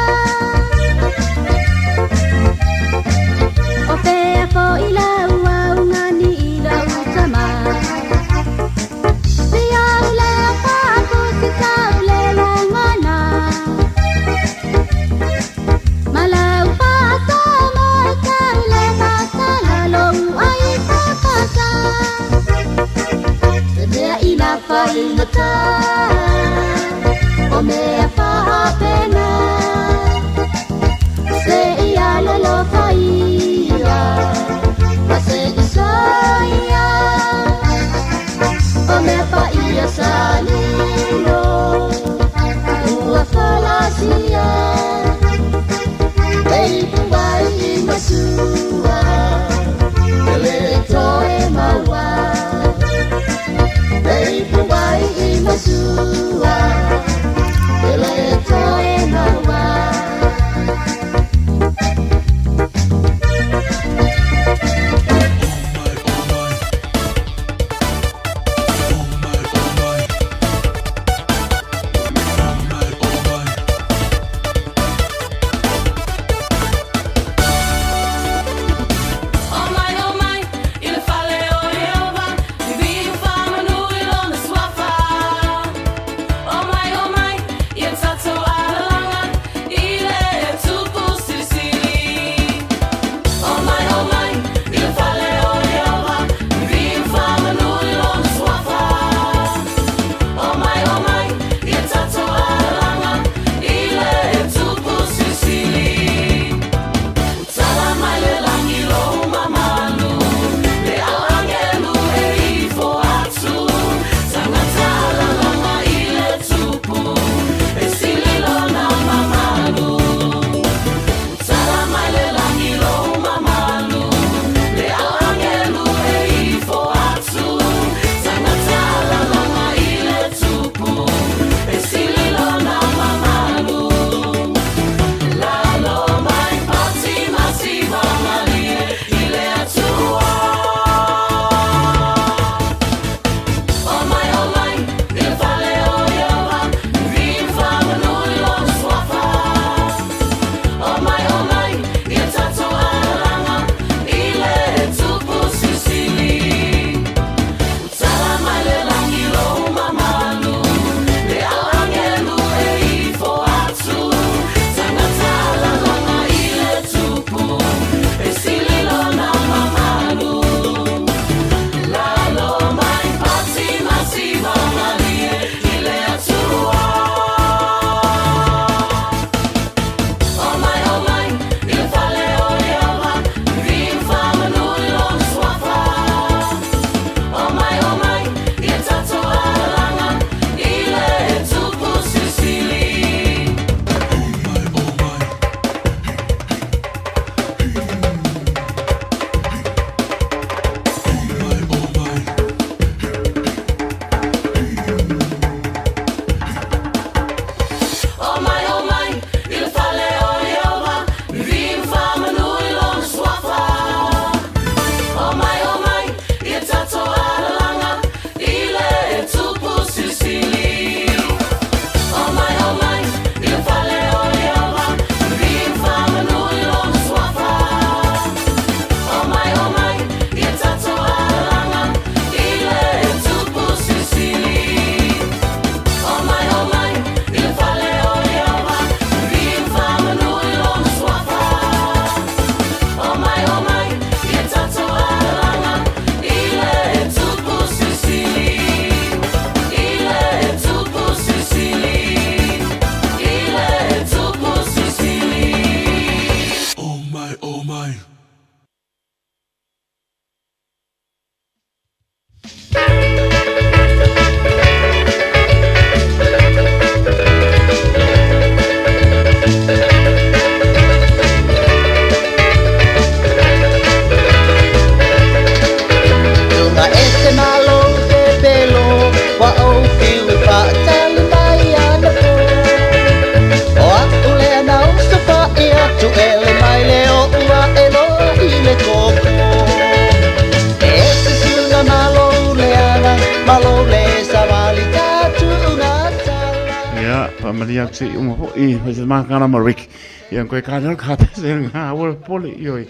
ia te uma po I pe se makana ma Rick ia koe kana ka pe se nga o pole io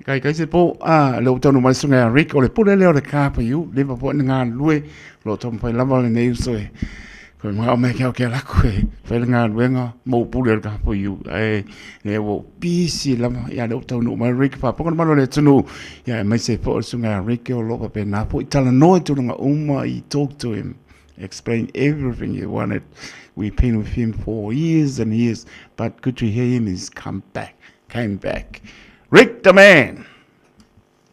kai se po lo tonu mai sunga Rick o le pole le o le ka pa you le po nga lue lo tom pai lava le nei so ko ma me ke la ko pe nga luenga mo pule ka pa you ne wo pisi lava ia lo tonu mai Rick pa po ma le tonu ia mai se po sunga Rick o lo pa pe na po tala no tu nga I talk to him explain everything you wanted. We've been with him for years and years, but good to hear him. He's came back. Rick the man.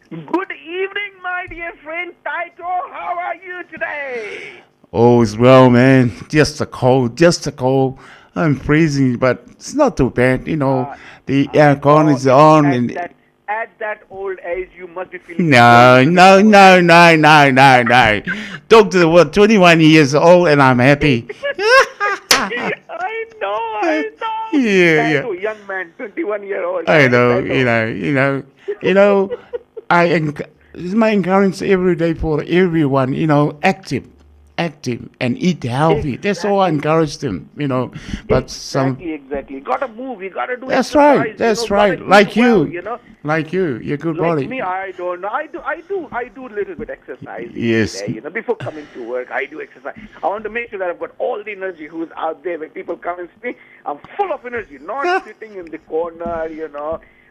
Good evening, my dear friend Taito. How are you today? Oh, it's well, man. Just a cold. I'm freezing, but it's not too bad. You know, the aircon is on and. At that old age, you must be feeling. No. Talk to the world. 21 years old, and I'm happy. I know. Yeah. A young man, 21-year-old. I know. You know. It's my encouragement every day for everyone. You know, active, and eat healthy. That's all I encourage them. You know, but Exactly. Gotta move. You gotta do. That's exercise, That's you know, right. Like well, you. Like you. You're good like body. Me, I don't know. I do a little bit exercise. Yes. Day, before coming to work, I do exercise. I want to make sure that I've got all the energy who's out there. When people come and see me, I'm full of energy, not sitting in the corner,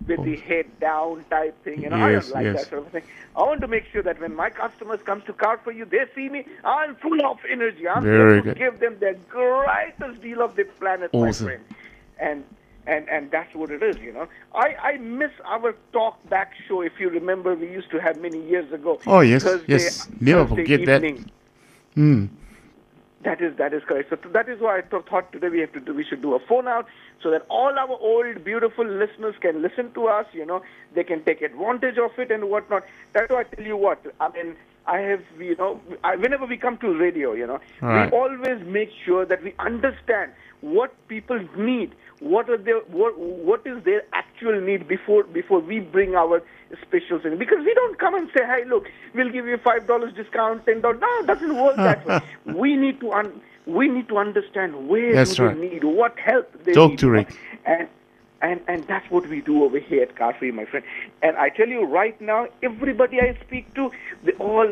with the head down type thing. I don't like that sort of thing. I want to make sure that when my customers come to Car For You, they see me, I'm full of energy. I'm Very there to good. give them the greatest deal of the planet, Awesome. my friend. And that's what it is, I miss our talk back show. If you remember, we used to have many years ago. Oh, yes. Never Thursday forget evening. that. That is correct. So that is why I thought today we should do a phone out so that all our old beautiful listeners can listen to us. They can take advantage of it and whatnot. That's why I tell you what. I mean, I have whenever we come to radio, Right. we always make sure that we understand what people need. What is their actual need before we bring our specials in? Because we don't come and say, hey, look, we'll give you $5 discount, $10. No, it doesn't work that way. We need to understand where That's do right. they need, what help they Talk need. to Rick. And that's what we do over here at Car For You, my friend. And I tell you right now, everybody I speak to, they all,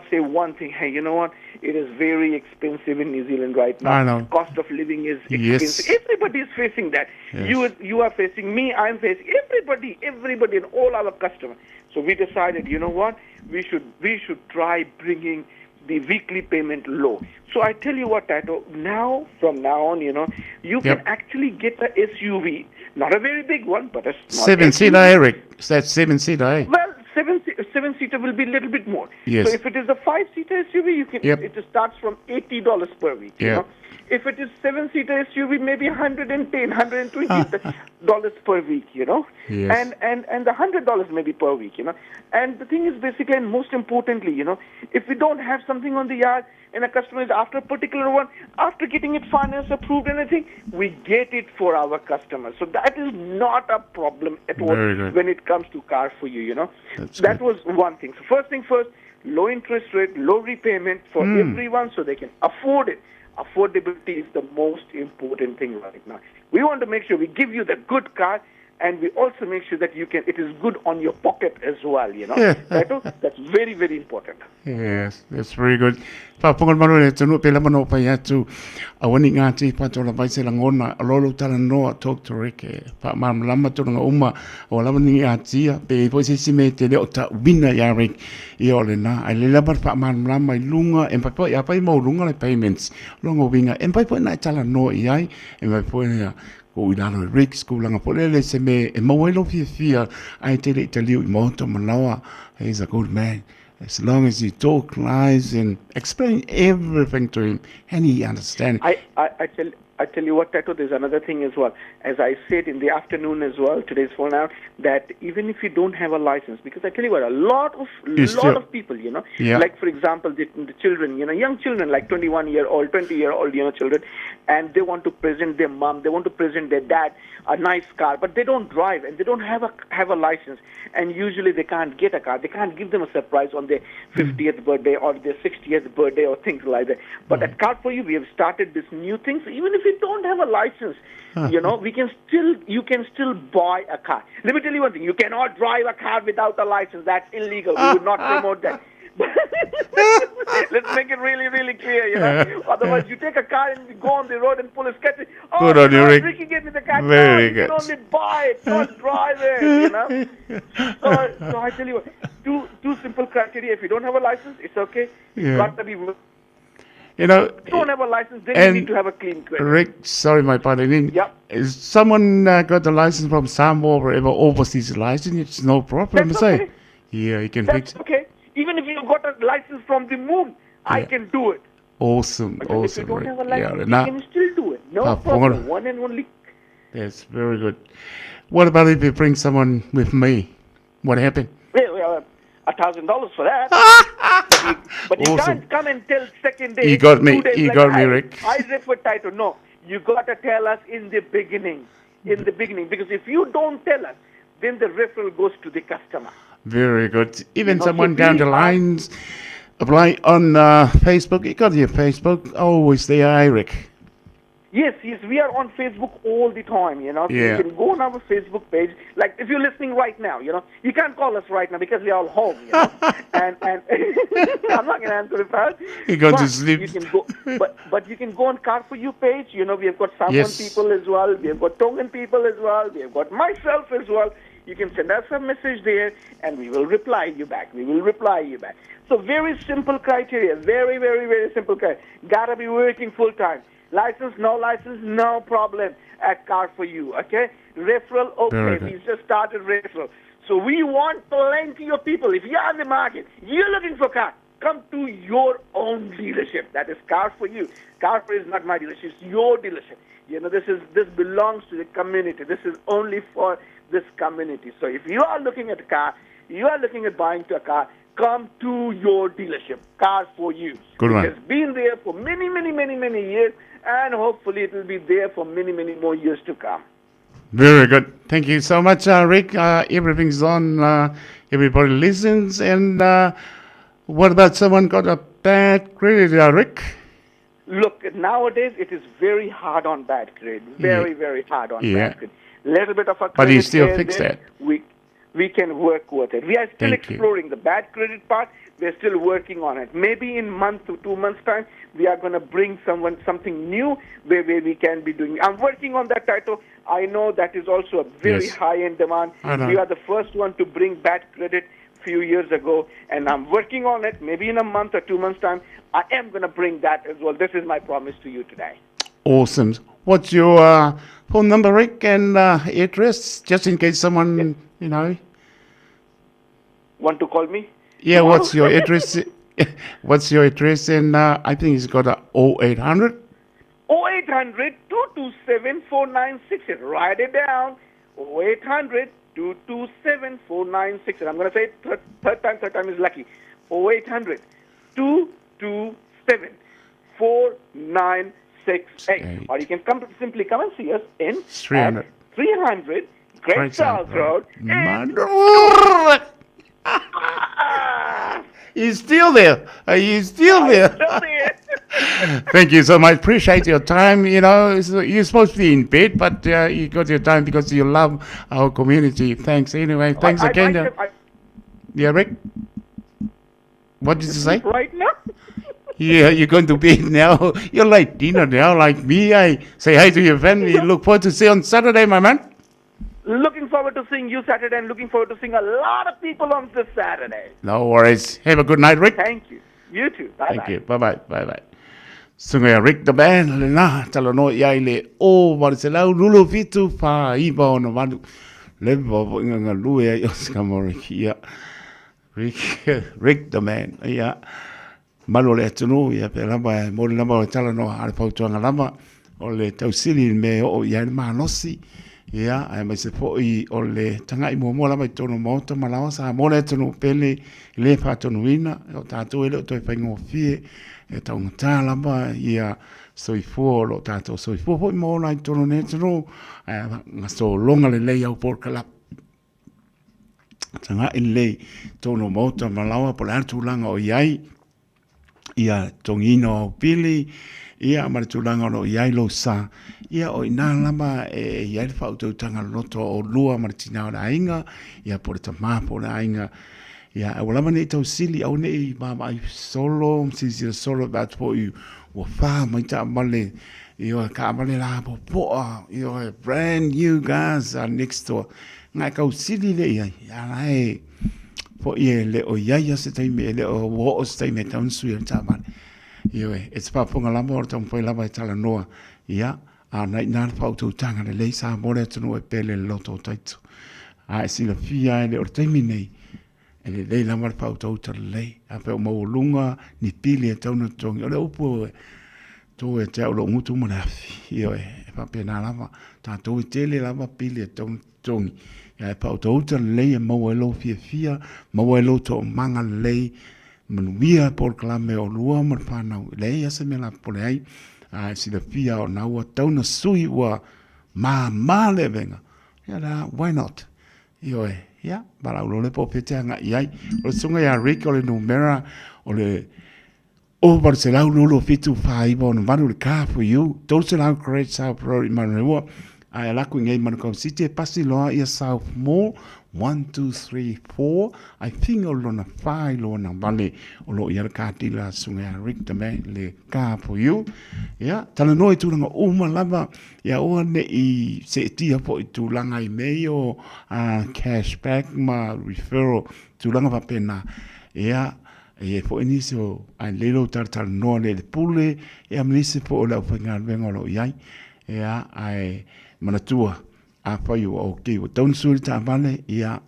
say one thing. Hey, you know what? It is very expensive in New Zealand right now. I know. Cost of living is Yes. expensive. Everybody is facing that. Yes. You are facing me. I'm facing everybody, and all our customers. So we decided, you know what? We should try bringing the weekly payment low. So I tell you what, Tato, from now on, you can actually get a SUV, not a very big one, but a small 7-seater, SUV. Eric. Is that 7-seater, eh? Well, seven-seater will be a little bit more. Yes. So if it is a 5-seater SUV, it starts from $80 per week. If it is 7-seater SUV, maybe $110, $120 per week, Yes. and the $100 maybe per week, And the thing is basically, and most importantly, if we don't have something on the yard and a customer is after a particular one, after getting it financed, approved, and everything, we get it for our customers. So that is not a problem at all Very good. when it comes to Car For You, That's That good. was one thing. So first thing first, low interest rate, low repayment for everyone so they can afford it. Affordability is the most important thing right now. We want to make sure we give you the good car, and we also make sure that it is good on your pocket as well, That's very, very important. Yes, that's very good. Papungan maro le tunu pela mano pa yatu awani ngati patola vai se langona alolo tala no talk to Rick pa mam lama tu nga uma o lama ni atia pe po se me te le ota wina ya Rick I ole na ai le lama pa mam lama I lunga en pa po ya pa mo lunga le payments longo winga en pa po na tala no ai en pa po ya ko idalo Rick skula nga polele se me e mawelo fia ai te le liu mo to manawa. He's a good man. As long as you talk nice and explain everything to him, and he understands. I tell you what, Tato, there's another thing as well. As I said in the afternoon as well, today's phone out, that even if you don't have a license, because I tell you what, a lot of people, like for example, the children, young children, like 21-year-old, 20-year-old, children, and they want to present their mom, they want to present their dad a nice car, but they don't drive and they don't have a license, and usually they can't get a car. They can't give them a surprise on their 50th birthday or their 60th birthday or things like that. But at Car For You, we have started this new thing. So even if you don't have a license, you can still buy a car. Let me tell you one thing: you cannot drive a car without a license. That's illegal. We would not promote that. Let's make it really, really clear, Otherwise, you take a car and you go on the road and pull a sketch. Oh, Good on you, Rick. Ricky gave me the car. Very You good. can only buy it, not drive it, So I tell you what, two simple criteria. If you don't have a license, it's okay. You've got to be... You know, If you don't have a license, then and you need to have a clean credit. Rick, sorry, my pardon. Yep. Is someone got the license from Samoa or wherever overseas license? It's no problem. That's Say, okay. yeah, you can That's fix. okay. Even if you got a license from the moon, I can do it. Awesome, But if you awesome, don't Rick. have a Yeah, license, nah, you can still do it. No Papa, problem. One and only. that's very good. What about if you bring someone with me? What happened? Well, $1,000 for that. but you Awesome. can't come and tell second day. You got me. 2 days You like, got me, Rick. I refer title. No, you got to tell us in the beginning. Because if you don't tell us, then the referral goes to the customer. Very good. Even You know, someone so down the please, lines apply on Facebook. You got your Facebook. Always there, Eric. Yes, we are on Facebook all the time, So Yeah. you can go on our Facebook page. Like, if you're listening right now, you can't call us right now because we are all home, and I'm not going to answer the phone. You got to But sleep. You can go, but you can go on Car For You page. We have got Samoan Yes. people as well. We have got Tongan people as well. We have got myself as well. You can send us a message there, and we will reply you back. So very simple criteria. Very, very, very simple criteria. Gotta be working full time. License, no problem at Car For You, okay? Referral, Very okay. good. We just started referral. So we want plenty of people. If you're on the market, you're looking for car, come to your own dealership. That is Car For You. Car For You is not my dealership. It's your dealership. This belongs to the community. This is only for this community. So if you are looking at a car, you are looking at buying a car, come to your dealership, Car For You. Good one. It has been there for many, many, many, many years, and hopefully it will be there for many, many more years to come. Very good. Thank you so much, Rick. Everything's on. Everybody listens. And what about someone got a bad credit, Rick? Look, nowadays it is very hard on bad credit. Very, very hard on bad credit. Little bit of a credit. But you still here, fix there, that. We can work with it. We are still Thank you. exploring the bad credit part. We're still working on it. Maybe in month to 2 months' time, we are going to bring something new where we can be doing. I'm working on that title. I know that is also a very Yes. high-end demand. I know. We are the first one to bring bad credit few years ago, and I'm working on it. Maybe in a month or 2 months' time, I am going to bring that as well. This is my promise to you today. Awesome. What's your phone number, Rick, and address, just in case someone, Want to call me? Yeah, Tomorrow? what's your address? What's your address? And I think it's got a 0800. 0800 227 4960. Write it down. 0800 227 4960. I'm going to say it third time is lucky. 0800 227 4968. Or you can simply come and see us in 300. 300 Great South Road. He's still there. He's still there. Thank you so much. Appreciate your time. You're supposed to be in bed, but you got your time because you love our community. Thanks anyway. Thanks again. Yeah, Rick? What did you say? Right now? Yeah, you're going to bed now. You're like dinner now, like me. I say hi to your family. Look forward to see you on Saturday, my man. Looking forward to seeing you Saturday and looking forward to seeing a lot of people on this Saturday. No worries. Have a good night, Rick. Thank you. You too. Bye-bye. Thank you. Bye-bye. Bye-bye. Sungai Rick the band le na talo no ia le o Marcelo lulu fitu Faiva ono manu le bo nga lu ia Oskamorikia Rick the man ia malu le tunu ia pe lama mo le lama talo no ale pau tuanga lama o le tausili me o ia manosi ia ai mai se foi o le tanga i mo lama tono mo to malawa sa mo le tunu pele le fa tonu ina o tatu ele to fa ngofie e taunga tāla ma ia soifua lo tātou soifua hoi mō lai tono ne tono ngā so longa le lei au porkalap tanga i lei tono mauta malawa po le atu langa o iai ia tongino au pili ia ma tu langa no ia lo sa ia o ina lama ia le fa tu tanga loto o lua ma tina na inga ia por ta ma por na inga ia o lama ne tau sili au ne ma mai solo solo that for you wa fa mai ta male io ka male la po io brand new guys are next door ngai kau sili le ia ai po ie le o ia se tai me le o wo o se tai me tan su ia ta man io it's pa ponga la morta un po la vai tala noa ia a nai na fa tu tanga le sa mo le tu no e pele loto taito a si la fia le o tai me nei e le la mar fa tu ta le a pe mo lunga ni pili e tau no tongi o le upo tu e te o lo mutu mo na io fa pe na la ta tu te le la pili e tau tongi ia pa o ta le e mo e lo fia mo e lo to manga le manuia por clame o lua mar pana le ia se me la pole ai a si la fia o na ua tau na sui ua ma le venga ia la why not io ia bara ulo le po pete anga iai o sunga ia Rick o le numera o le o Barcelona lo fitu Faiva no vanu le car for you don't allow great south pro manuia ai la ku ngai manu city pasi loa ia south mall 1 2 3 4 I think o lona fai lona vale o lo ia ka tila sunga Rick tame le car for you ya tala noi tu nga uma lava ya o ne i se tia po tu langa i meio cashback ma referral tu langa va pena ya e po inicio ai lelo tartar no le pule e amnisi po la fanga vengo lo yai ya ai manatua a pai o ke o tau suri ta vale ia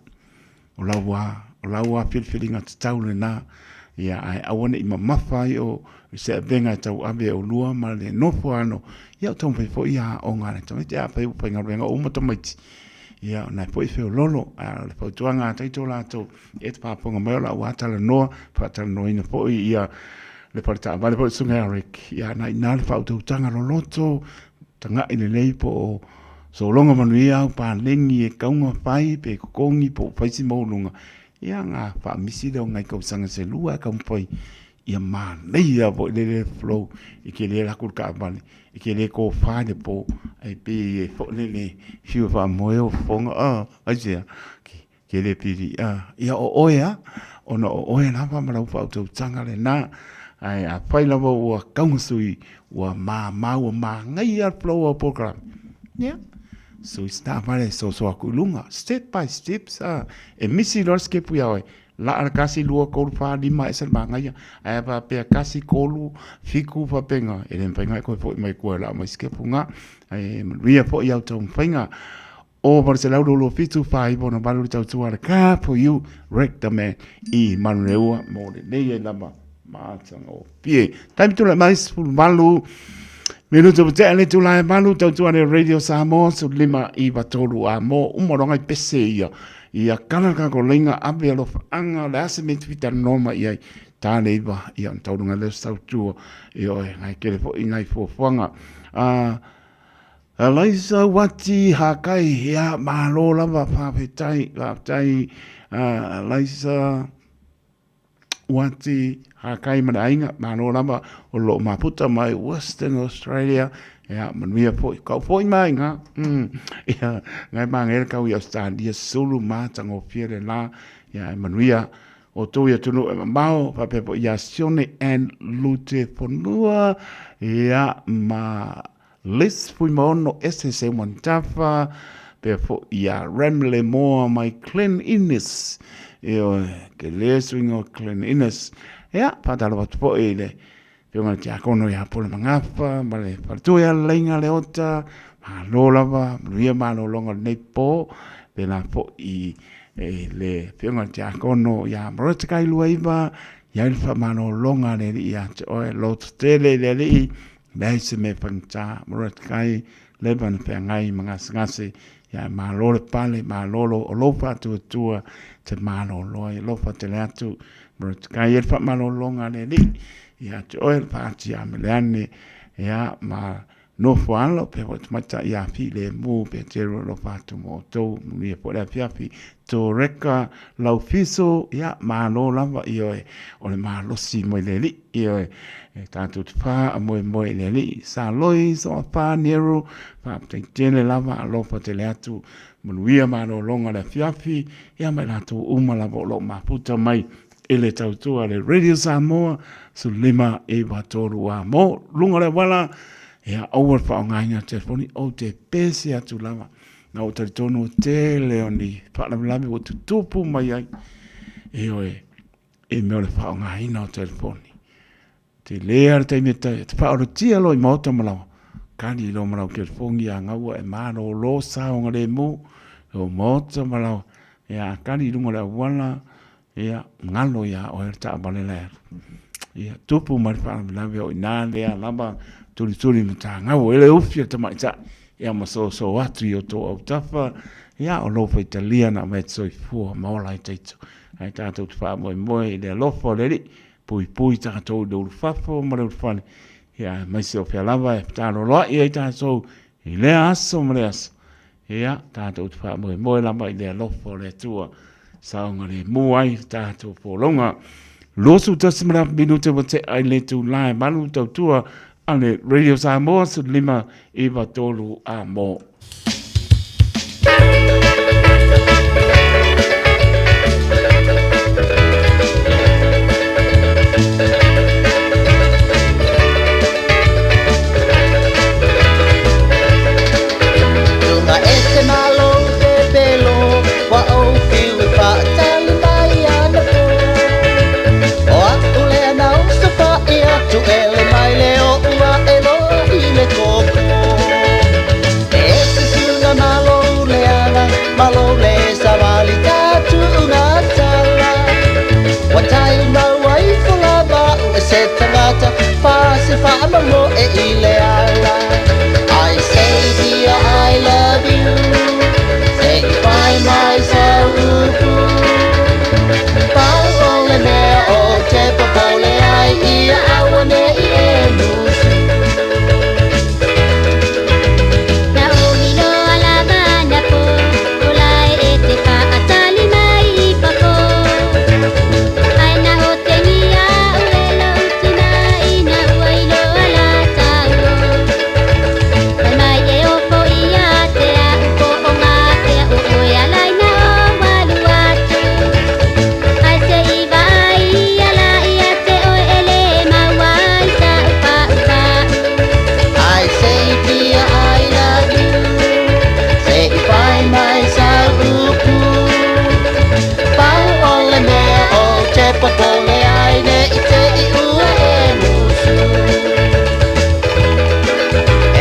o lawa filfilinga tau le na ia ai awana i mamafai o se venga tau abe o lua ma le nofo ano ia tau pai fo ia o ngare tau te a pai o pai ngarenga o matomaiti ia na foi fe lolo a le fo tuanga taito la to et pa ponga mai la wata le no pa ta no ina fo ia le porta vale fo sunga Eric ia na ina le fa tanga lo loto tanga ile lei po so longa manuia pa lengi e kaunga pai pe kongi po faisi maulunga ia nga fa misi le ngai ko sanga se lua ka mpoi ia ma nei ia po le flow e ke le la kurka bale e ke le ko fa de po ai pe fo le fiu fa moyo fonga aja ke le piri ia o oia ona o oia na fa mala fa to tanga le na ai a pai la wa kaunga sui wa ma ngai ia flow program ia so sta vale so akulunga step by step e misi lorske puia la arkasi lua kol fa di mai sel manga ia ai pa pe kasi kolu fiku fa penga e len penga ko fo mai ko la mai skepunga ai ria fo ia to penga o Barcelona lo fitu fa i bona balu tau tua ka for you rek the man I manreua mo le la ma o pie time to la mais full balu minuto te ale tu la malu tau tu ale radio Samoa su lima I batolu a mo umoronga I pese ia kana ka ko lenga abe lo anga la se met vita norma ia ta leva ia tau nga le tau tu io ai ke fo inai fo fanga Alaisa wati hakai ia malo lava fa petai la tai Alaisa wati hakai manainga malo lava o lo maputa mai Western Australia ya manuia foi mai nga ya ngai mangel kau ia stadia sulu matango fiere la ya manuia o to ia tunu mau pa pe ia sione and lute fonua ya ma lis fui mono sse montafa pe fo ia remle more my cleanliness io che le swingo cleanliness ya patalo po ile Pionga te akono ia pole mangafa, male partuia lenga leota, ma lola va, luia ma lo longa nei po, pe na po I le pionga te akono ia morotakai luaiva, ia ilfa ma lo longa le ia te oe lot tele le li, le se me pangta morotakai levan pe ngai ngase ia ma lo le pale ma lolo o lofa tua te ma lo loi lofa te le atu morotakai ilfa ma lo longa le li ia te oe pāti a meleane ia ma no foalo pe o mata ia fi le mu pe tero lo fatu mo to ni po la fiafi to reka lau fiso ia malo lava io o le malo si mo le li io e tanto fa mo le li sa loi so fa nero fa te tele lava lo fa te le atu mo ia malo longa le fiafi ia mai la to uma lava lo ma puta mai ele tautua le Radio Samoa su lima e watoru a mo lunga le wala ia over fa ngaina telefoni o te pese atu lava na o te tono te leoni fa la lami o tu tupu mai ai e me o le fa ngaina o telefoni te lea te meta te fa o tia lo i mota malawa kani lo malawa ke fongi a ngau e mano lo sa o ngale mo o mota malawa ia kani lunga le wala ia ngalo ia o ta balele ia tupu mai fa lami o ina lea lamba tuli mata ngau ele ufia te mai ta ia maso so atu i o to au tafa ia o lofa italiana mai tsoi fua maola i teito ai tātou te wha moe le lofa le li pui tātou le urufafo ma le urufane ia mai se o fia lava e tālo loa ia i tātou i le aso ma le aso ia tātou te wha moe lama i le lofa le tua saonga le muai tātou polonga losu tasimara minute wa te ai le tu lai manu tau tua ane Radio Samoa su lima e watolu a mo. Tunga ese malo te pelo wa o fiu pa tali mai ana po. O ule na usta ia tu ele mai leo ua elo ile koko. Ese suna malo leana malo le savali tatu una tala. Watai ma wai fulava se tangata pasi fa amamo e ile ala. I say dear I love you. Say by myself. Paole me o te popole ai ia awane I enusu. Na ohino alama na po, ulai e te pa atali mai pako. Ai na o te nia uelo utina ina uailo ala taulo. Ai mai e opo ia te a upo o ngā te a uoi alai na o walu atu. Ai se iwa ai ala ia te oe ele mawai sa upa upa. I say dear I love you. Say by myself. Paole me o te popole ai ne I te I ua enusu.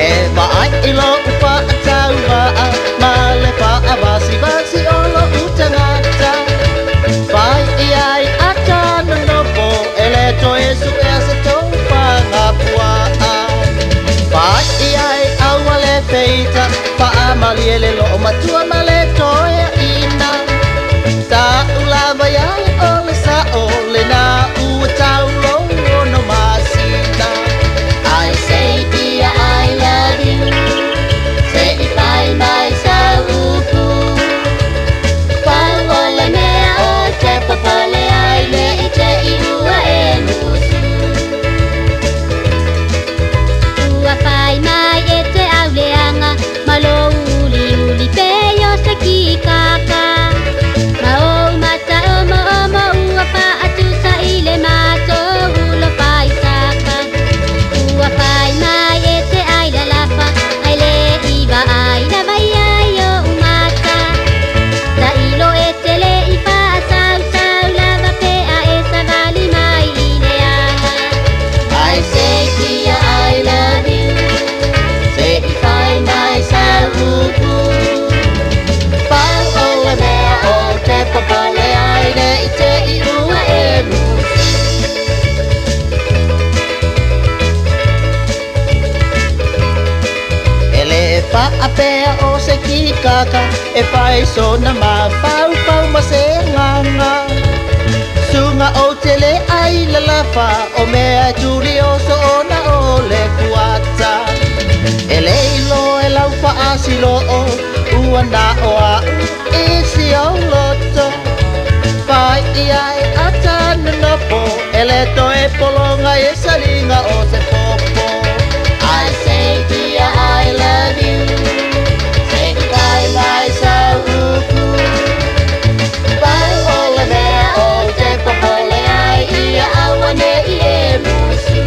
E vai I lo upa atau waa ma le pa avasi vasi o lo utangata. Vai I ai ata no nopo ele to esu e se tau whangapua. Vai I ai awale feita pa amali ele lo matua male toia ina. Ta ulava ai ole sa ole na ua tau longo no masina. I say dear I love you. Say by myself. Paole me o te popole ai le I te I ua enusu. Ua whai mai e te auleanga, malo uli uli peyo sa kikaka. Ma o mata omo ua wha atu sa ile mato ulo whai saka. Ua whai mai e te aila lafa, ai le iwa ai na vai ai o umata. Sa ilo e te le I wha sau sau lava pe a e sa vali mai ile ala. I say dear I love you. Say by myself. Paole me o te popole ai ne I te I ua enusu. Ele e wha apea o se kikaka e whai so na ma pau pau ma se nganga. Sunga o te le ai la lafa o mea turi o so ona o le kuata. E leilo e lau whaasilo o ua na o a isi o loto Pai iai a tanu na po E le to e polonga e salinga o se popo I say dear I love you Say goodbye my sauku Pai ole mea o te popole ai ia awane I e musu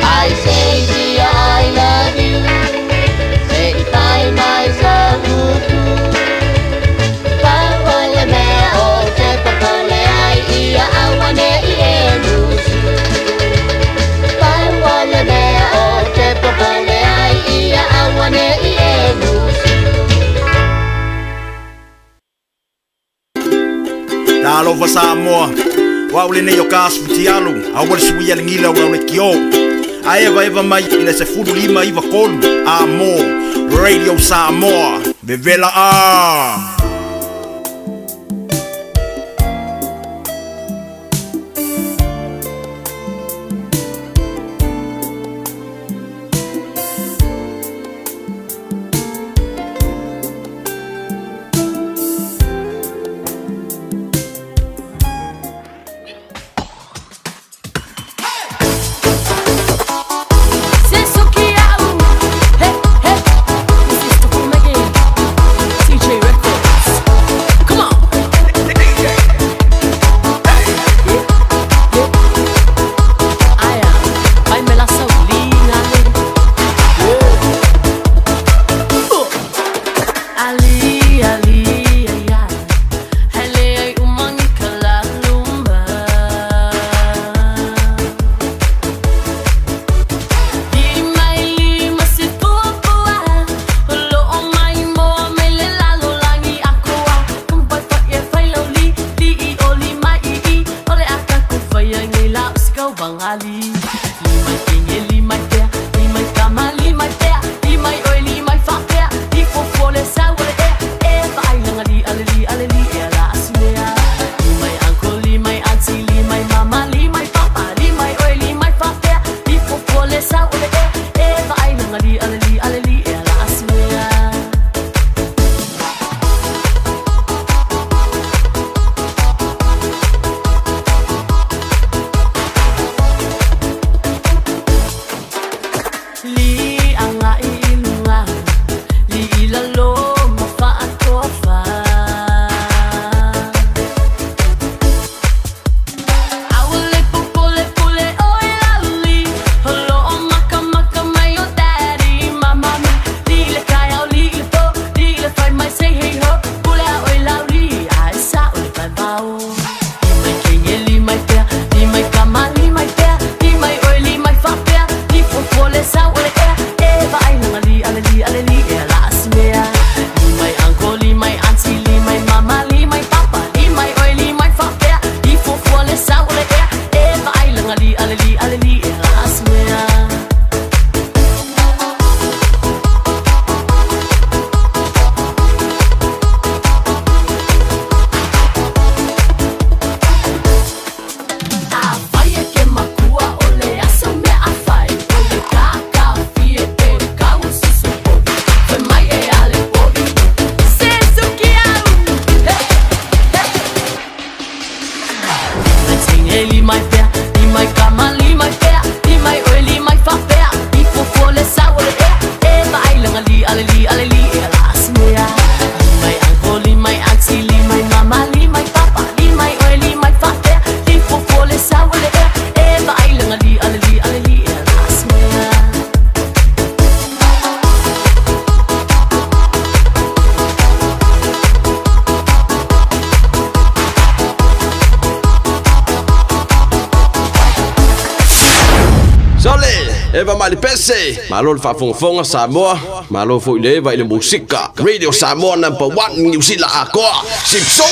I say dear I love you Say goodbye my sauku Pai ole mea o te popole ai ia awane I e musu Pai ole mea o te popole ai ia awane I e musu Talofa Samoa wa ule nei o kasputi alu a wale suia lingila wa ule kio a eva mai ina se fudu lima iva kolu a mo Radio Samoa vevela a Eva mali pese, malo fa fonga Samoa, malo fo ile va ile musika. Radio Samoa #1 New Zealand akoa. Sipso.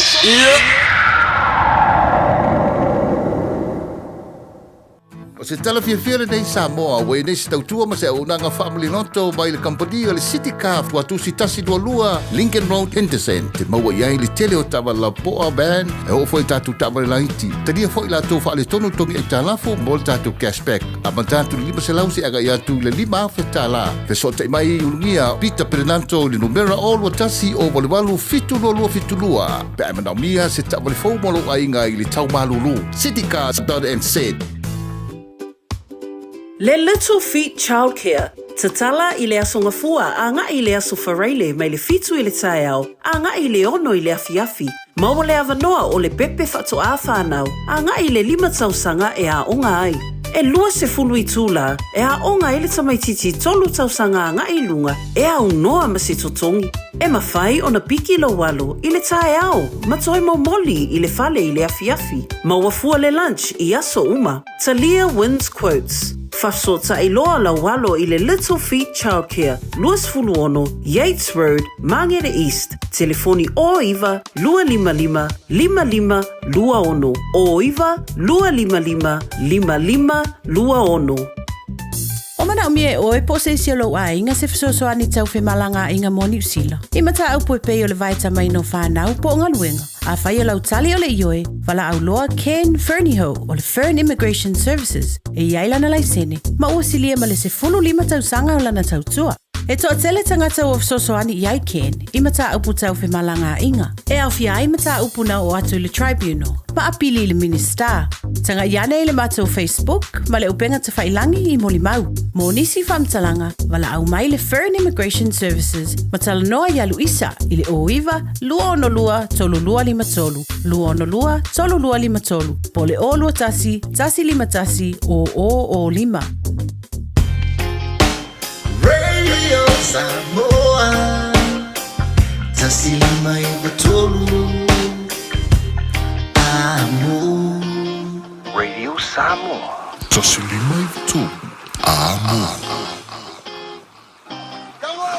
Se tala fia nei Samoa, wei nei se tautua ma se unanga family noto mai le company o le City Car tua tu si tasi lua Lincoln Road Henderson te maua iai le tele o tawa la poa band e o foi tatu tawa le laiti taria foi la tau whaale tonu tongi e talafo mo le tatu cashback a ma tatu lima se lausi aga ia tu le lima afe tala fe so te mai ulungia Peter Pernanto le numera o lua tasi o wale walu fitu lua pe a manau mia se tawa le fau molo ainga i le tau malulu City Car and said Le Little Feet Childcare, tatala i le asonga fua a nga i le aso whareile mai le fitu i le tae au, a nga i le ono i le afiafi. Maua le avanoa o le pepe whato a whanau, a nga i le 5 tausanga e a onga ai. E lua se fulu i tūla, e a onga i le tamaititi 3 tausanga a nga i lunga, e a unoa ma se totongi. E mawhai o na piki lo walo i le tae au, ma toi mo moli i le fale i le afiafi. Maua fua le lunch i aso uma. Talia wins quotes. Whasota i loa la walo i le Little Feet Childcare, Luas Fuluono, Yates Road, Mangere East. Telefoni o iwa, 255 luaono. O iwa, 255 luaono. O mana o mie oe po se sialo a inga se fisosoani tau fe malanga inga mo New Zealand. I mata au puepei o le vaita mai no whanau po ngaluenga. A whai o lau tali o le ioe, wala au loa Ken Fernieho o le Fern Immigration Services. E iai lana lai sene, ma ua silia ma le se 5 tau sanga o lana tau tua. E toa tele tangata o fisosoani iai Ken, i mata upu tau fe malanga inga. E au fia ai mata upu na o atu le tribunal, ma apili le minister. Tanga iane le mato Facebook, ma le upenga te whailangi i moli mau. Mo nisi whamtalanga, wala au mai le Fern Immigration Services, ma tala noa ia Luisa, i le oiwa, lua ono lua, tolu lua lima tolu. Lua ono lua, tolu lua lima tolu. Po le o lua tasi, tasi lima tasi, o lima. Radio Samoa, tasi lima iwa tolu. Amo. Radio Samoa, tasi lima iwa tolu. Amo. Oye,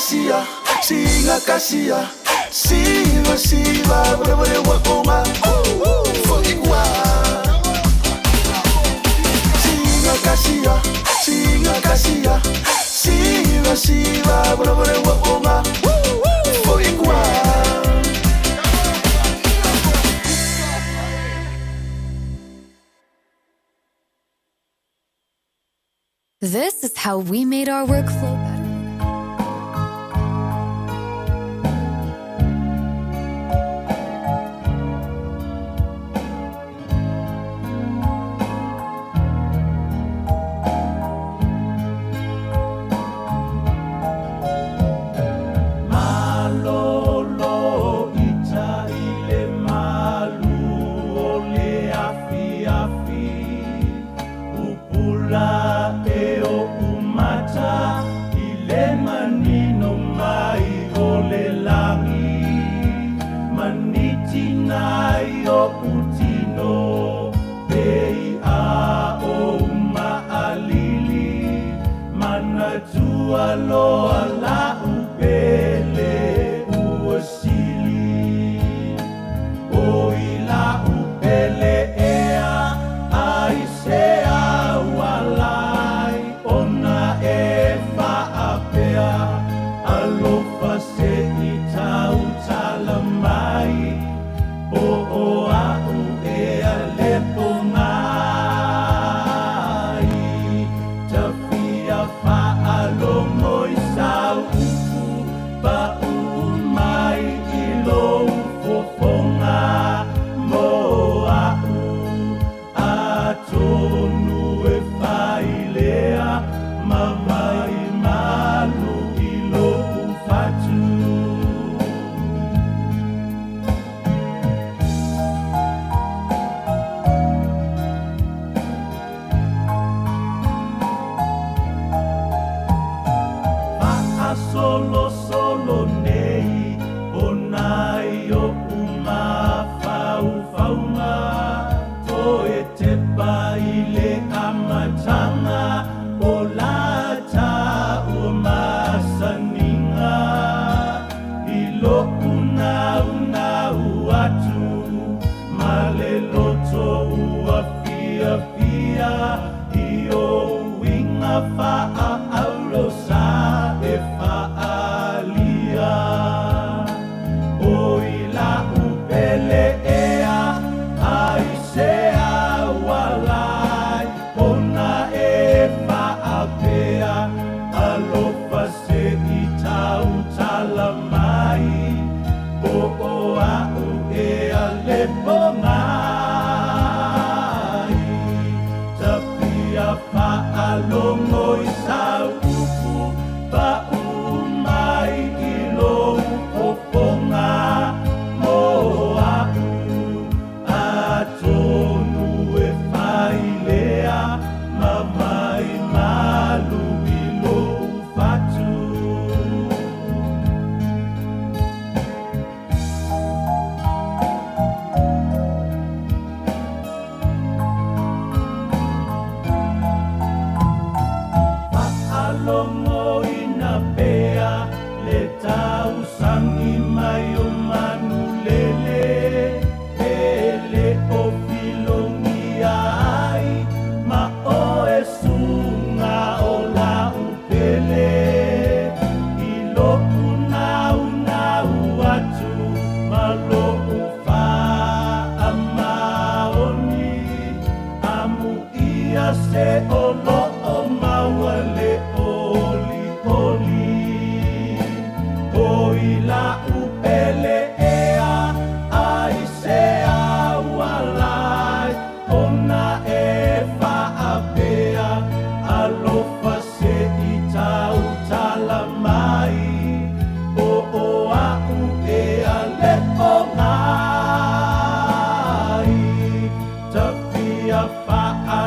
kasia, singa kasia, siva siva, brevere wakonga, foigua. Singa kasia, siva siva, brevere wakonga, foigua. This is how we made our workflow better.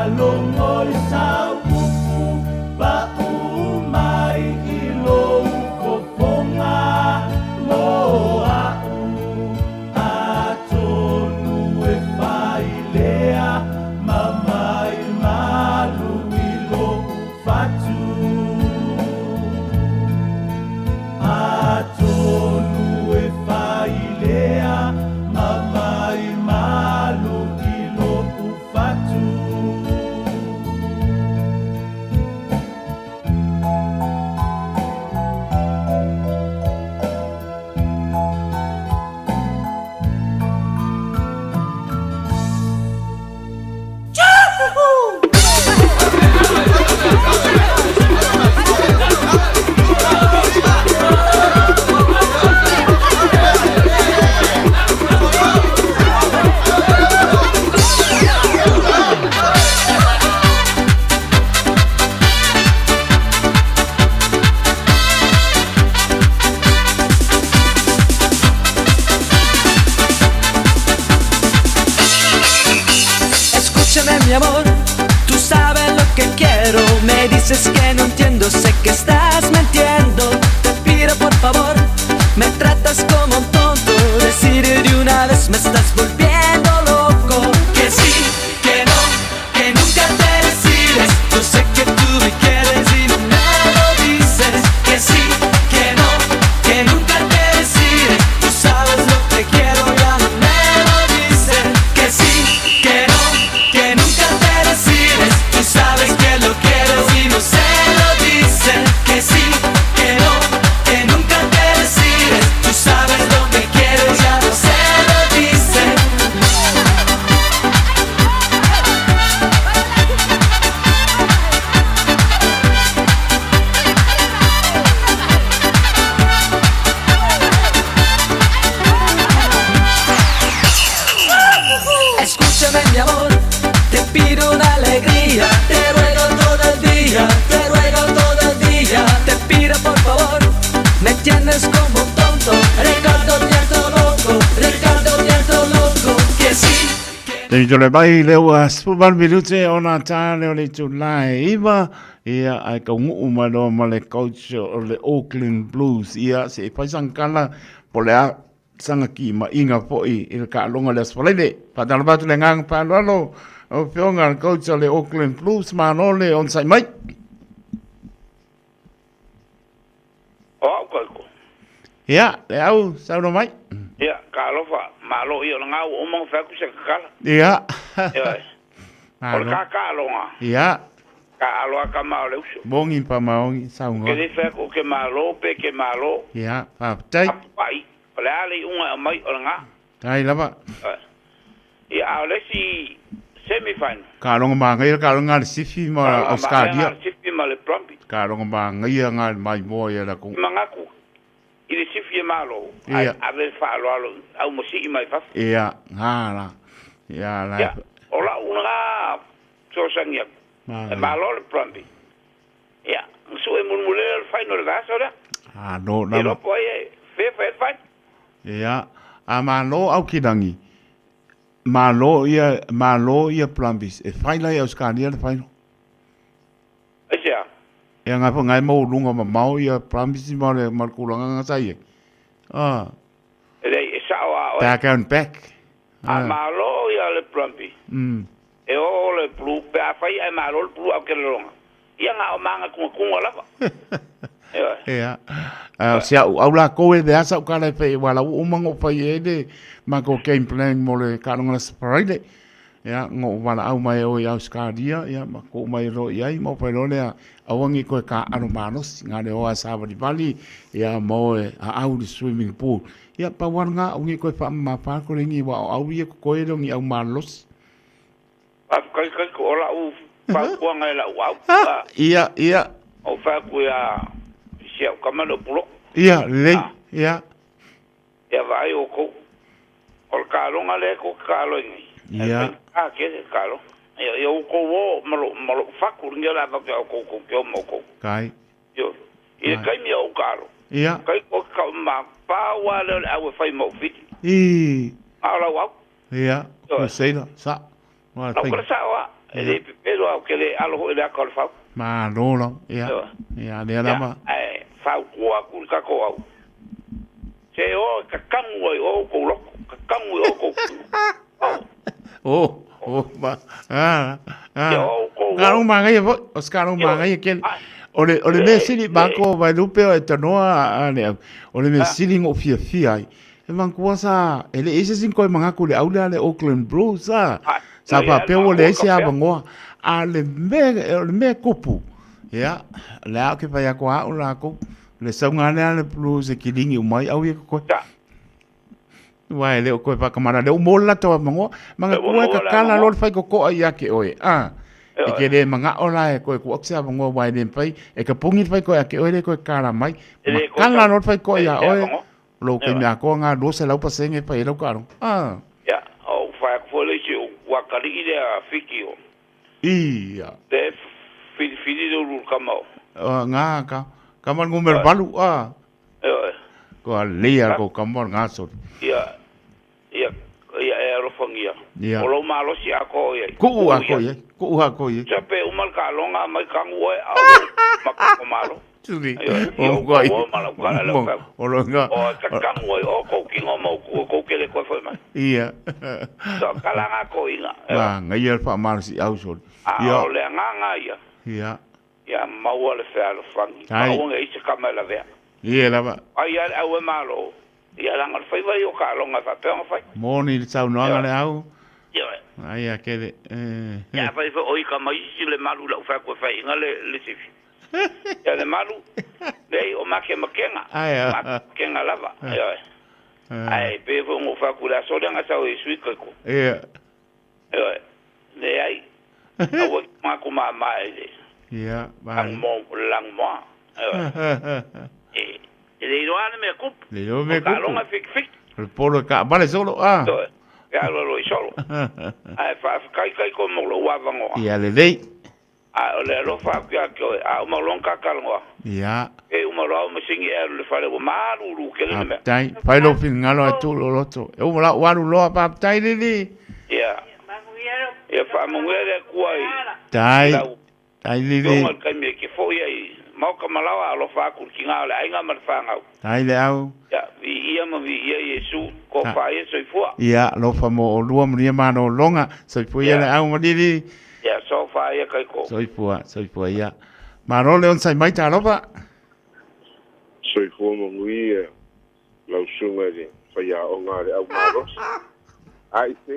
Along, Escúchame mi amor, tú sabes lo que quiero. Me dices que no entiendo, sé que estás mintiendo. Te pido por favor, me tratas como un tonto. Decir de una vez me estás volviendo loco. Que sí, que no, que nunca te decides. Yo sé que tú me quieres y no me lo dices. Que sí, que no, que nunca te decides. Tú sabes lo que quiero, ya no me lo dices. Que sí, que no, que nunca te decides. Tú sabes que lo quiero y no se lo dices. Que sí, que no, que nunca te decides. Tú sabes lo que quiero, ya no se lo dices. Escúchame mi amor, te pido una alegría. Te ruego todo el día, te ruego todo el día. Te pido por favor, me tienes como un tonto. Ricardo Tierto Loco, Ricardo Tierto Loco. Que sí. Te tole mai leo a Spurban Minute ona tā leo le July iwa ia ai ka ngu umano ma le coach o le Auckland Blues ia se paisangkala po le a sanga ki ma inga po i le ka longa le spalele pa tala batu le ngang pa lalo o fionga le coach o le Auckland Blues ma no le on sai mai Ko. ia le au sa no mai Ya, kalau malo iyo nga umang fa ku sa kala. ia Or ka longa. ia Ka alo ka malo uso. bongi pa maongi sa unga Ke fa ku ke malo pe ke malo. ia pa tai Pai. Ole ali unga mai or nga. tai lava Ya, ole si semifinal. ka longa ma ngai ka longa le sifi ma Australia Sifi ma le Trumpy. ka longa ma ngai nga mai mo ia la ku Mangaku. Ile sifi malo. Ia. Ave fa lo au mo si mai fa. ia ngala ia la Ya. Ola unga so sangya. Malo le Trumpy. Ya, so e mulmule le final da so da. no na Lo po e fe fa. ia a malo au kidangi malo ia plumbis e faila ia Australia le faino Asia. ia nga po ngai mo lunga ma mau ia plumbis ma le markulanga nga sai Ele sawa. back and back Malo ia le Trumpy. E o le plu pe a fai e malo le plu au ke longa. Ia nga o manga ku la pa. ia sia au la ko e de asa ka le pe wala u mango pa e de ma ko game plan mo le ka longa spride ia ngo wala au mai o ia Australia ia ma ko mai ro ia mo pe lo le awangi ko ka anu manos nga le o asa di bali ia mo a au di swimming pool ia pa wanga ungi ko fa ma pa ko ringi wa au ia ko e rongi au malos Kai ko ola u pa ko nga la wa. ia O fa ku ya sia kama lo pulo. ia le ia Ya vai o ko. Ol ka longa le ko ka lo ni. ia Ke ka lo. Yo ko wo malo fa ku ngi la ba ko mo ko. kai Yo. E kai mi o ka lo. ia Kai ko ka ma pa wa le a we fai mo fit. Ala wa. ia ko sei la sa ma No ko sa wa. E pero au ke le alo le ka fa. ma no lo ia ia le la ma Fa ku ku ka ko au. Se o ka kamu o ko lo. Ka kamu o ko. ma Karo mangai vo, os karo mangai ken. Ole me sili banko vai lupe o etanoa ane. Ole me sili ngo fia ai. E man kuasa, ele ese sin koi manga ku le aula le Auckland Blues sa. Sa pa pe o le ese abangoa. Ale me kupu. Ya, la ke pa ya kwa ula ko. Le saunga le Blues e kilingi umai au ye ko. Wai le ko pa kamara le mola to mango manga ko ka kala lor fai ko ai ake oi e ke le manga ola e ko aksa mango wai le pai e ka pungi fai ko ake oi le ko kala mai kala lor fai ko ya oi lo ke na ko nga do se la pa senge pai lo karo ya o fa ko le ju wa kali ile fikio ia de fili do kamo nga ka kaman ngumer balu ko lia ko kamor nga so ya ro fangia. Ia. O lo malo si ako ye. Ku ha ko ye. Sa pe umal ka longa mai kangu e au makko malo. Tuli. O ko ai. o malo ka lo ka. O lo nga. O ka kangu e o ko kingo mo ko kele ko foi mai. Ia. So kala nga ko inga. Ba ngai er fa mar si au so. Ia. O le nga ia. Ia. Ia mau le fa lo fangi. Mau ngai se kamela vea. Ia la ba. Ai au malo. Ia langa Faiva yo ka longa fa pe fai. Moni le tau no ngale au. Ia. Ai akele. Ya Faiva oi ka mai si le malu la fa ko fai ngale le sifi. Ya le malu. Dei o make makenga. Ai. Makenga lava. Ia. Ai pe fo mo fa ku la so nga sa o sui ko. Ia. Ia. Ne ai. Awo ma ko ma mai. Ia. Lang mo. Ia. Le lo ane me kup. Le lo me kup. Kalonga fik. El polo ka vale solo ah. Ya lo solo. Ai fa kai ko mo lo wa vango. Ia le dei. Le lo fa ko mo lo ka kalonga. Ia. E mo lo mo singi le fa le ma lu ke le me. Tai, fai lo fin ngalo tu lo loto. E mo la wa lu lo pa tai li. Ia. E fa mo ngere kuai. Tai. Tai li. Mo ka me ke fo ia. Mau ka malawa alo fa ku kinga le ainga mar fa ngau. Tai le au. Ya, ia ma ia Yesu ko fa ia soi fua. Ia, lo fa mo lua mo ia mano longa, soi fu ia le au mo dili. Ya, so fa ia kai ko. Soi fu ia. Ma ro le on sai mai ta lo ba. Soi fu mo ngui lau sunga le fa ia o nga le au maro. Ai se.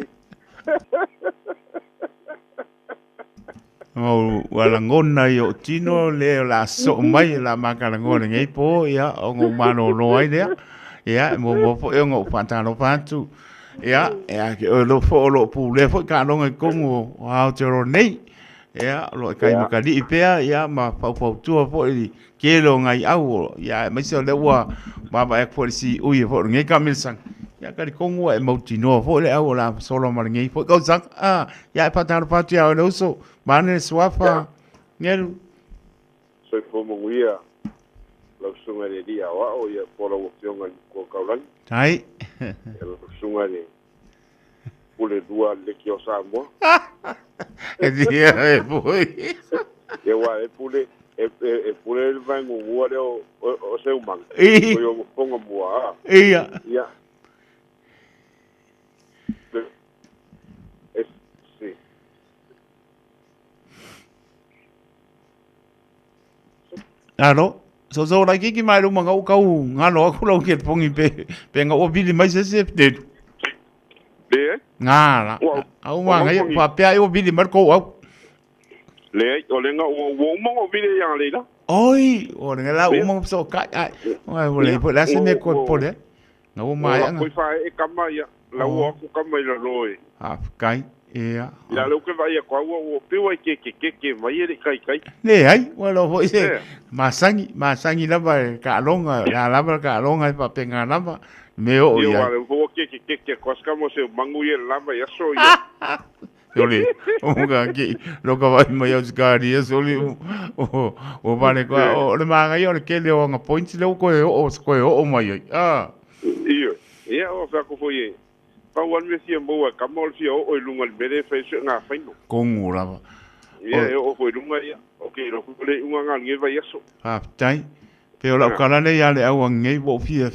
O wala ngona yo tino le la so mai la makala ngona ngai po ia o ngo mano no ai dia ia mo po e ngo pantano pantu ia ke lo fo lo pu le fo ka no ngai kongo wa tero nei ia lo kai mo ka di pe ia ma pau tu fo i ke lo ngai au ia mai so le wa ba e fo si u i fo ngai ka milsang ia ka di kongo e mo tino fo le au la solo ma ngai fo ko sak ia pantano pantu ia lo so Mane swafa ngeru so fo mo ia la sunga de dia wa o ia polo o fionga ko kaulan tai la sunga de pule dua le ki o samo e dia e foi e wa e pule el vango wa de o seu man o yo pongo moa ia Alo, so la kiki mai lu manga kau ngalo aku lo ket pongi pe nga obili mai se de. De? Ngala. Au manga ia pa pe ai obili mar ko au. Le o lenga o mo obili yang le la. Oi, o lenga la mo so ka ai. Ai vole po la se me ko po le. Nga o mai nga. Ko fa e kama ia. La o ku kama la loi. Ah, kai. Ia. La lo que vai ko o piwa ke mai ele kai. Le ai, wala ho ise. Masangi la ba ka longa, la ba ka longa pa penga la ba. Me o ia. Yo wala ho ke ko ska mo se mangu ye la ba ya so ya. Yole, o ga ki lo ka vai mai o skari so li o vale ko o le manga yo ke le o nga point le ko o mai. Ah. Ia o fa ko foi. Pa wan me sia mo ka mo sia o lunga bere fe nga fa no kongu la ia o foi lunga ia okay lo ko le unga nga ngi va yeso ah tai pe o la kala le ya le au ngi bo fia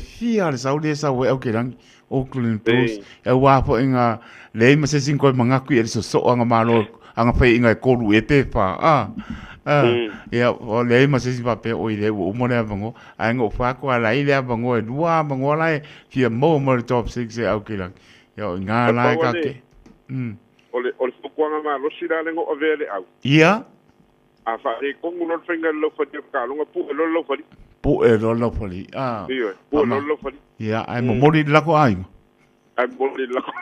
le sau le sau o ke rang Auckland Blues e wa po inga le ma se 5 manga ku e so anga malo anga pe inga ko lu e pe pa ia o le ma se pa pe o ile o mo le bango ai ngo fa ko ala ile bango e dua bango lai fia mo top 6 e au ke rang yo nga lai ka ke ole ko nga lo sira le ngo ovele au ia a fa e ko ngo lo fenga lo fa de ka lo pu lo fa pu e lo fa ia pu lo fa ia ai mo mori la ko ai mori la ko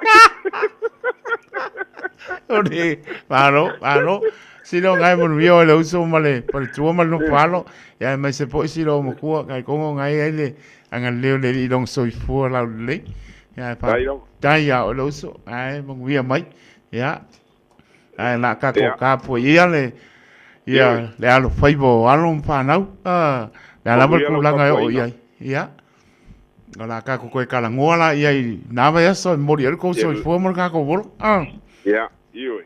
ore paro si lo ngai mo vio le uso male por tu mal no palo ia mai se po si lo mo ko kai ko ngai ai le anga le long soi fu la le ia pa dai ya o lo so ai mo via mai ia ai la ka ko ka po ia le alo Faiva alo pa nau la la ku la ngai o ia Ngala ka ko kala ngola ia na va so mori ko so fo mo ka ko vol. Ya, ioi.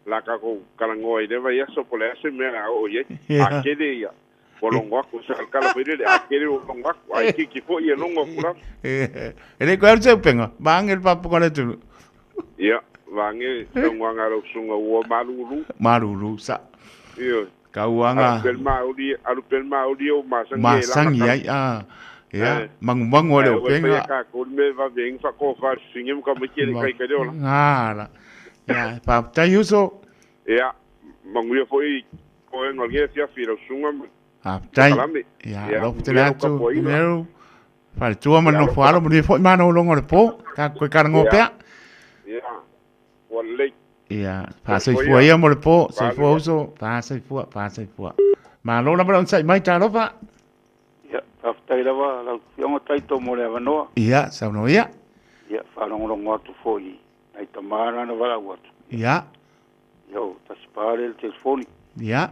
La ka ko kala ngoi de va yaso po le ase me o ye. Akede ya. Bolongwa ko sa kala pede de akede o ngwa ai ki fo ye longo kula. Ele ko se penga, bang el papo ko le tu. Ya, vange ngwa ngaro sunga wo malulu. Malulu sa. Ioi. Kauanga. Alu pel maudi o masangi. Masangi ai ya, mang o le penga. Ka ko me va veng fa ko fa singim ko me kele kai ka dola. La. Ya, pa ta yuso. Ya, manguia foi ko en alguém fia fira sunga. Tai. Ya, lo te la tu. Nero. Fa tu ma no falo mo foi mano longo le po. Ka ko ka ngo pe. Ya. Wale. Ya, pa sai foi ya mo le po, sai foi so, pa sai foi. Ma lo na ba sai mai ta lo fa. Ya, aftai lava la yonga taito mo le vanoa. Ya, sa no ya. Ya, fa longo atu foi. Ai tamara na vala watu. Ya. Yo, taspare el telefoni. Ya.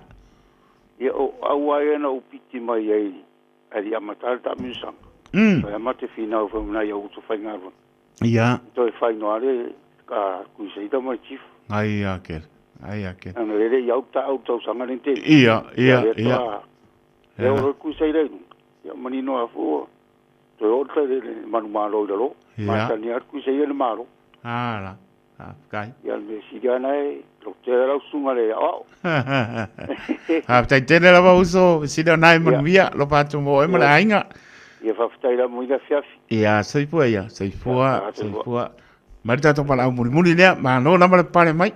Ya, o awa na upiti mai ai. Ai amatal ta misang. Fa amate fina o fa na ya utu fa ngaro. Ya. To fa no ale ka kuisita mai chief. Ai akel. Ana ele ya uta auto sanga ninte. Ia. Ya o kuisita ya mani no afu. To o tra de manu malo lo. Ma tani ar kuisita le malo. La. Kai. Ya me sigana lo te la sunga le o. Tai tele la uso sida nai man via lo patu mo e mala ainga. Ya fa ftaila muida fiafi. Ya, sai fua. Marita to pala muri lea, ma no lava le pale mai.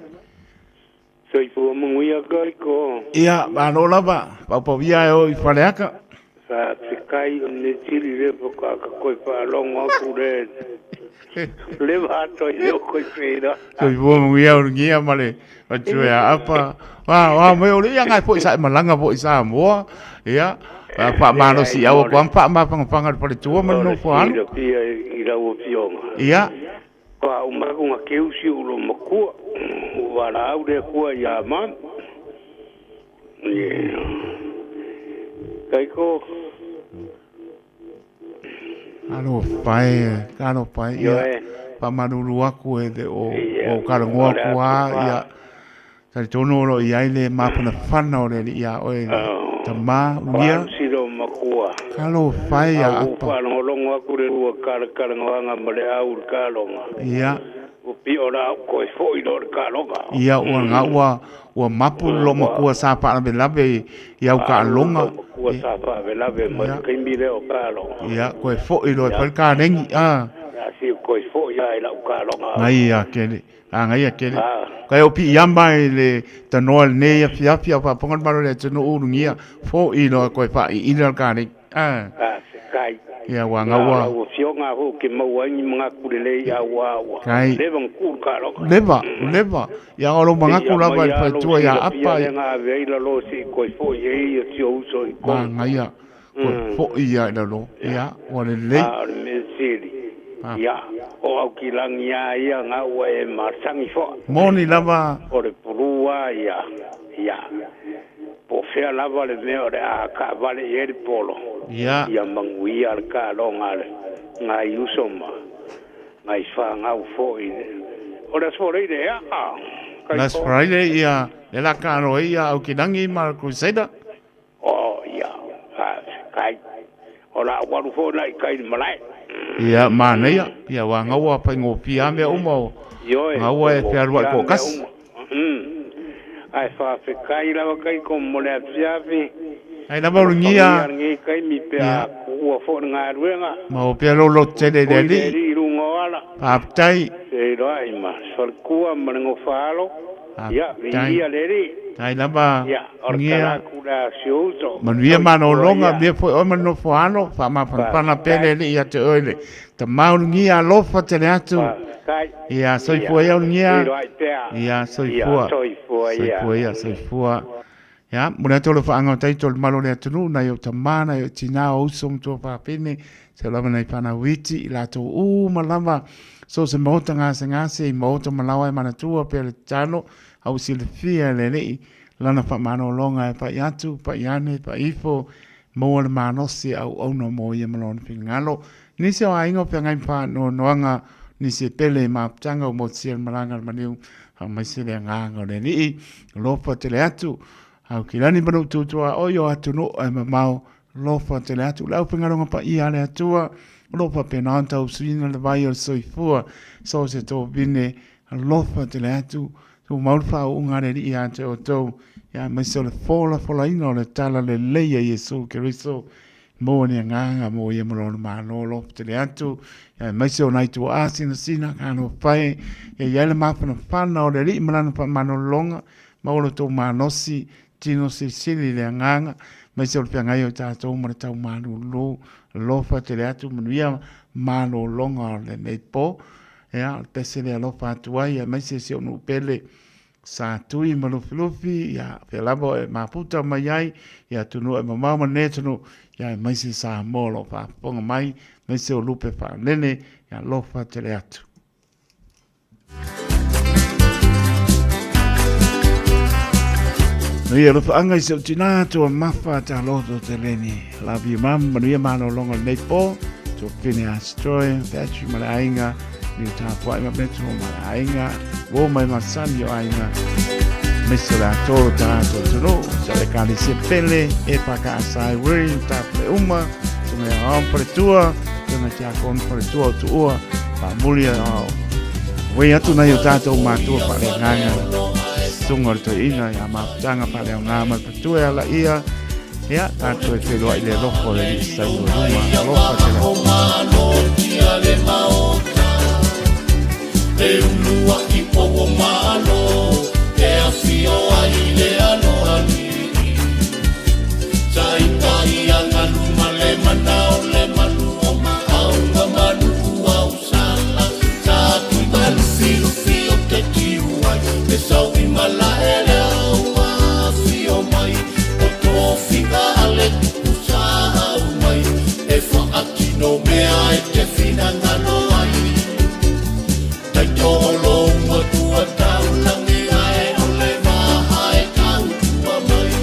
Sai fua munguia Gagaifo. Ia, ma no lava, pa via o I pale aka. Sa fikai o ne tiri le poka ka koi pa longa kure. Le vato I o koi pera. Sai fua munguia o ngia male, o tuea apa. Wa me o ia ngai po isa malanga po isa mo. Ia. Pa mano si au ko pa panga pale tua mano fo an. Ira o pionga. Ia. Ka umaku nga keusi ulo makua. Wala au de kua ya man. Kaiko. Kano pai. Ia. Pa manuru aku e de o karango aku ia. Sa tono lo ia ile mapuna fana o le ia o tama ia. Siro makua. Kalo pai ya apa. Pa longo aku de ua karango male au kalonga. Ia. O pi ora ko foi do kalonga. Ia ua mapu lo makua sa pa na belabe ia ka longa. Ua sa pa belabe ma kimbire o kalonga. Ia ko foi do pa ka nengi Ya si ko foi ya ila kalonga. Ngai ya kele. Ngai ya kele. Kai o pi yamba le tanoa ne ya fia pa pongan baro le tano urungia fo I no ko pa I ina ka ni. Kai. Ya wanga wa. O fionga ho ke mawani mga kulele ya wa. Levan ku kalonga. Leva. Ya olo mga kula pa tua ya apa. Ya nga veila lo si ko fo ye tio so ko. Ngai ya. Ko fo ia lo. Ya wa le. Me siri. Ya, o au kilangi ia nga ua e marsangi fo. Moni lava. O le purua ia. Po fea lava le meo le a ka vale e le polo. Ya. Ia mangui al ka lo ngale. Nga iusoma. Nga ifa nga ufo ine. O le Friday ia. Last Friday ia. Le la ka ro ia au kilangi ma crusade. O ia. Kai. O la waru fo na kai malai. Ia mana ia wa ngawa pa ngopia me umo. Ngawa e perwa ko kas. Ai fa fe kai la kai ko mo le fiafi. Ai na barungia. Ngi kai mi pe a ku fo nga ruenga. Ma o pe lo tele de li. Ri rungo ala. Aptai. E ro ai ma sol ku ma ngo falo. Ya ia le ri. Ai na ba. Ngia ku da siuto. Manuia mano longa me foi o mano foano fa ma pana pele li ia te oile. Te maungia lo fa te atu. Ia soi foi o ngia. Ia soi foi. Ya, muna tolo fa anga tai tolo malo le tunu na yo tamana yo tina o som to pa pene. Se lava nei pana witi la to malama. So se mota ngase mota malawa e mana tua pe le tano au sile fia le nei. Lana pa mano longa e pa iatu, pa iane, pa ifo, mo le manosi au no mo ia malon fingalo. Nisi o ainga pe ngai pa no noanga nisi pele ma tanga o motia maranga maniu ha mai se le nganga le ni lofa te le atu au kilani banu tutua o yo atu no e mau lofa te le atu lau pengaronga pa i ale atua lofa pe nanta o suina le vai o soifua so se to vine lofa te le atu so maulfa o ngare i ante o tau ya mai se le fola ino le tala le leia Yesu Keriso mo ni nganga mo ye mo ma no lo te le atu ya mai se ona tu asina sina kano pai ya le ma fa no le ri mano pa mano longa ma o to manosi tino se sili le nganga mai se o penga yo ta to mo ta mano lo fa te le atu mo ya mano longa le nei po ya pese le lo fa tu ya mai se no pele sa tui malufilufi ya pelabo e maputa mai ai ya tunu e mama ne tunu ya mai se sa molo fa ponga mai se o lupe fa nene ya lofa tele atu no ia lofa anga se tinato mafa ta loto teleni la vi mam no ia mano longo nei po to fine astroy patri malainga ni ta po ai mabeto malainga wo mai masani yo ainga misera toro tanto no se le cali se pele e pa ka sai ri ta pe uma se me am per tua se me tia con per tua tua pa mulia we atu na yo tato ma tua pa le nganga sungor to ina ya ma tanga pa le ngama per tua la ia ya tanto e lo ile loco le sai ruma loco te e unua i pogo malo e a fio ai le ano ani sai tai anga luma le manao le manu o maau nga manu au sala sa tu malu fio te tiuai e sau i mala ele au a fio mai o to figa ale tu sa au mai e fa atino mea e te fina ngano ai tai tolo mo tua tau langi ai o le maha e tau tua mai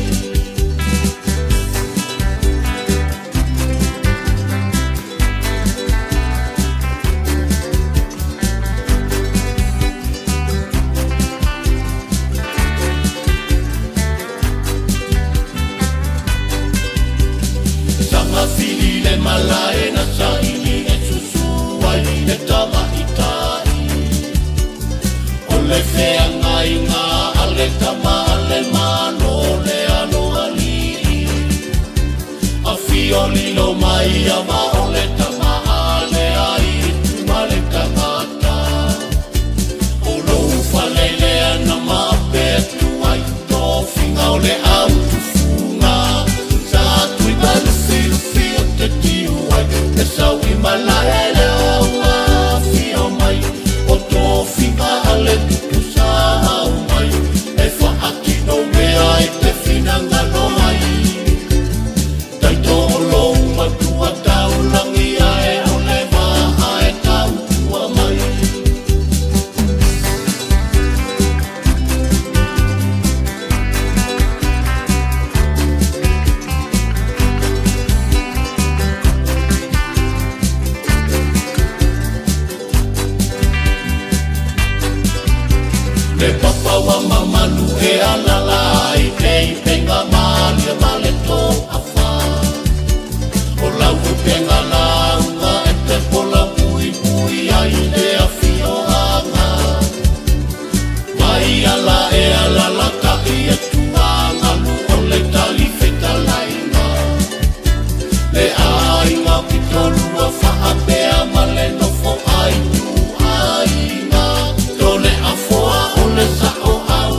sanga fili le malae na saini e susu ai le tama le fea ngai ngā ale tama ale mano le ano ali a fio lilo mai a ma ole tama ale ai tu male kamata o lo ufale le ana ma petu ai to finga ole au tu funga sa tu i malu fio te tiu ai e sau i mala ele au a fio mai o to finga ale tu sa au mai e fa atino mea e te finanga no mai tai tolo ma tua tau langi ae o le maha e tau tua mai le papa wa mamanu e alala i pei penga malia male to afa o lau penga launga e te pola pui pui ai le a fio anga mai ala e alala ka i e tuanga lu o le tali feta lainga le ainga pitolu a fa apea male no fo ai tu ainga tole a foa le sa o au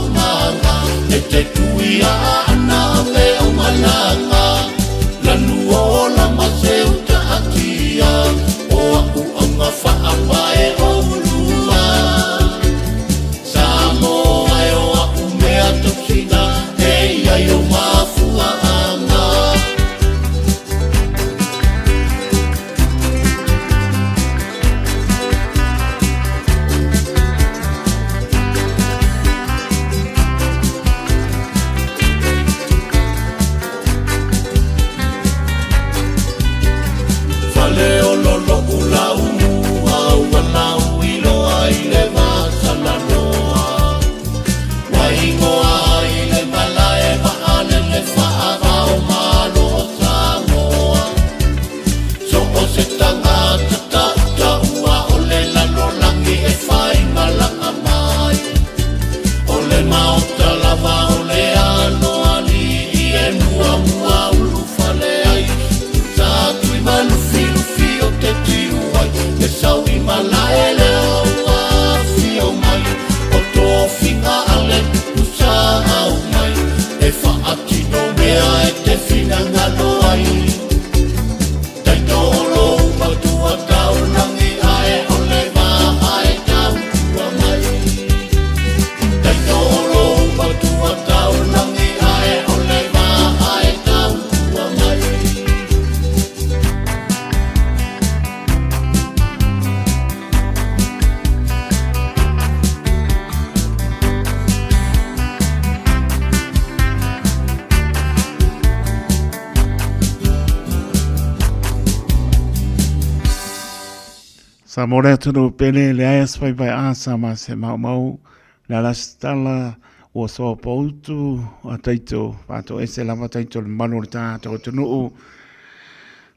Sa more tunu pele le ai Faiva asa ma se mau la la stala o so poutu a taito pato ese lava taito manu ta to tunu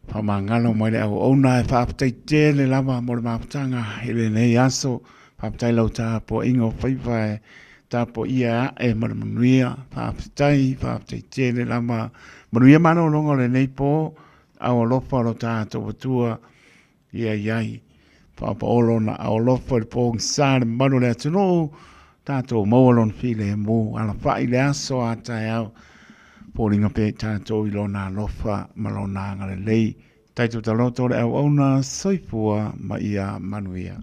pa mangalo mo le au ona e fa taite le lava mo ma tanga ele nei aso pa tailo ta po ingo Faiva ta po ia e manuia pa taite le lava manuia mano longo le nei po au lofa lo ta to tua ia iai pa olo na au lofa le po sar manu le tunu tato mawalon file mo ala fai le aso ata au poringa pe tato ilona lofa malona ngale lei taito taloto le au ona soifua ma ia manuia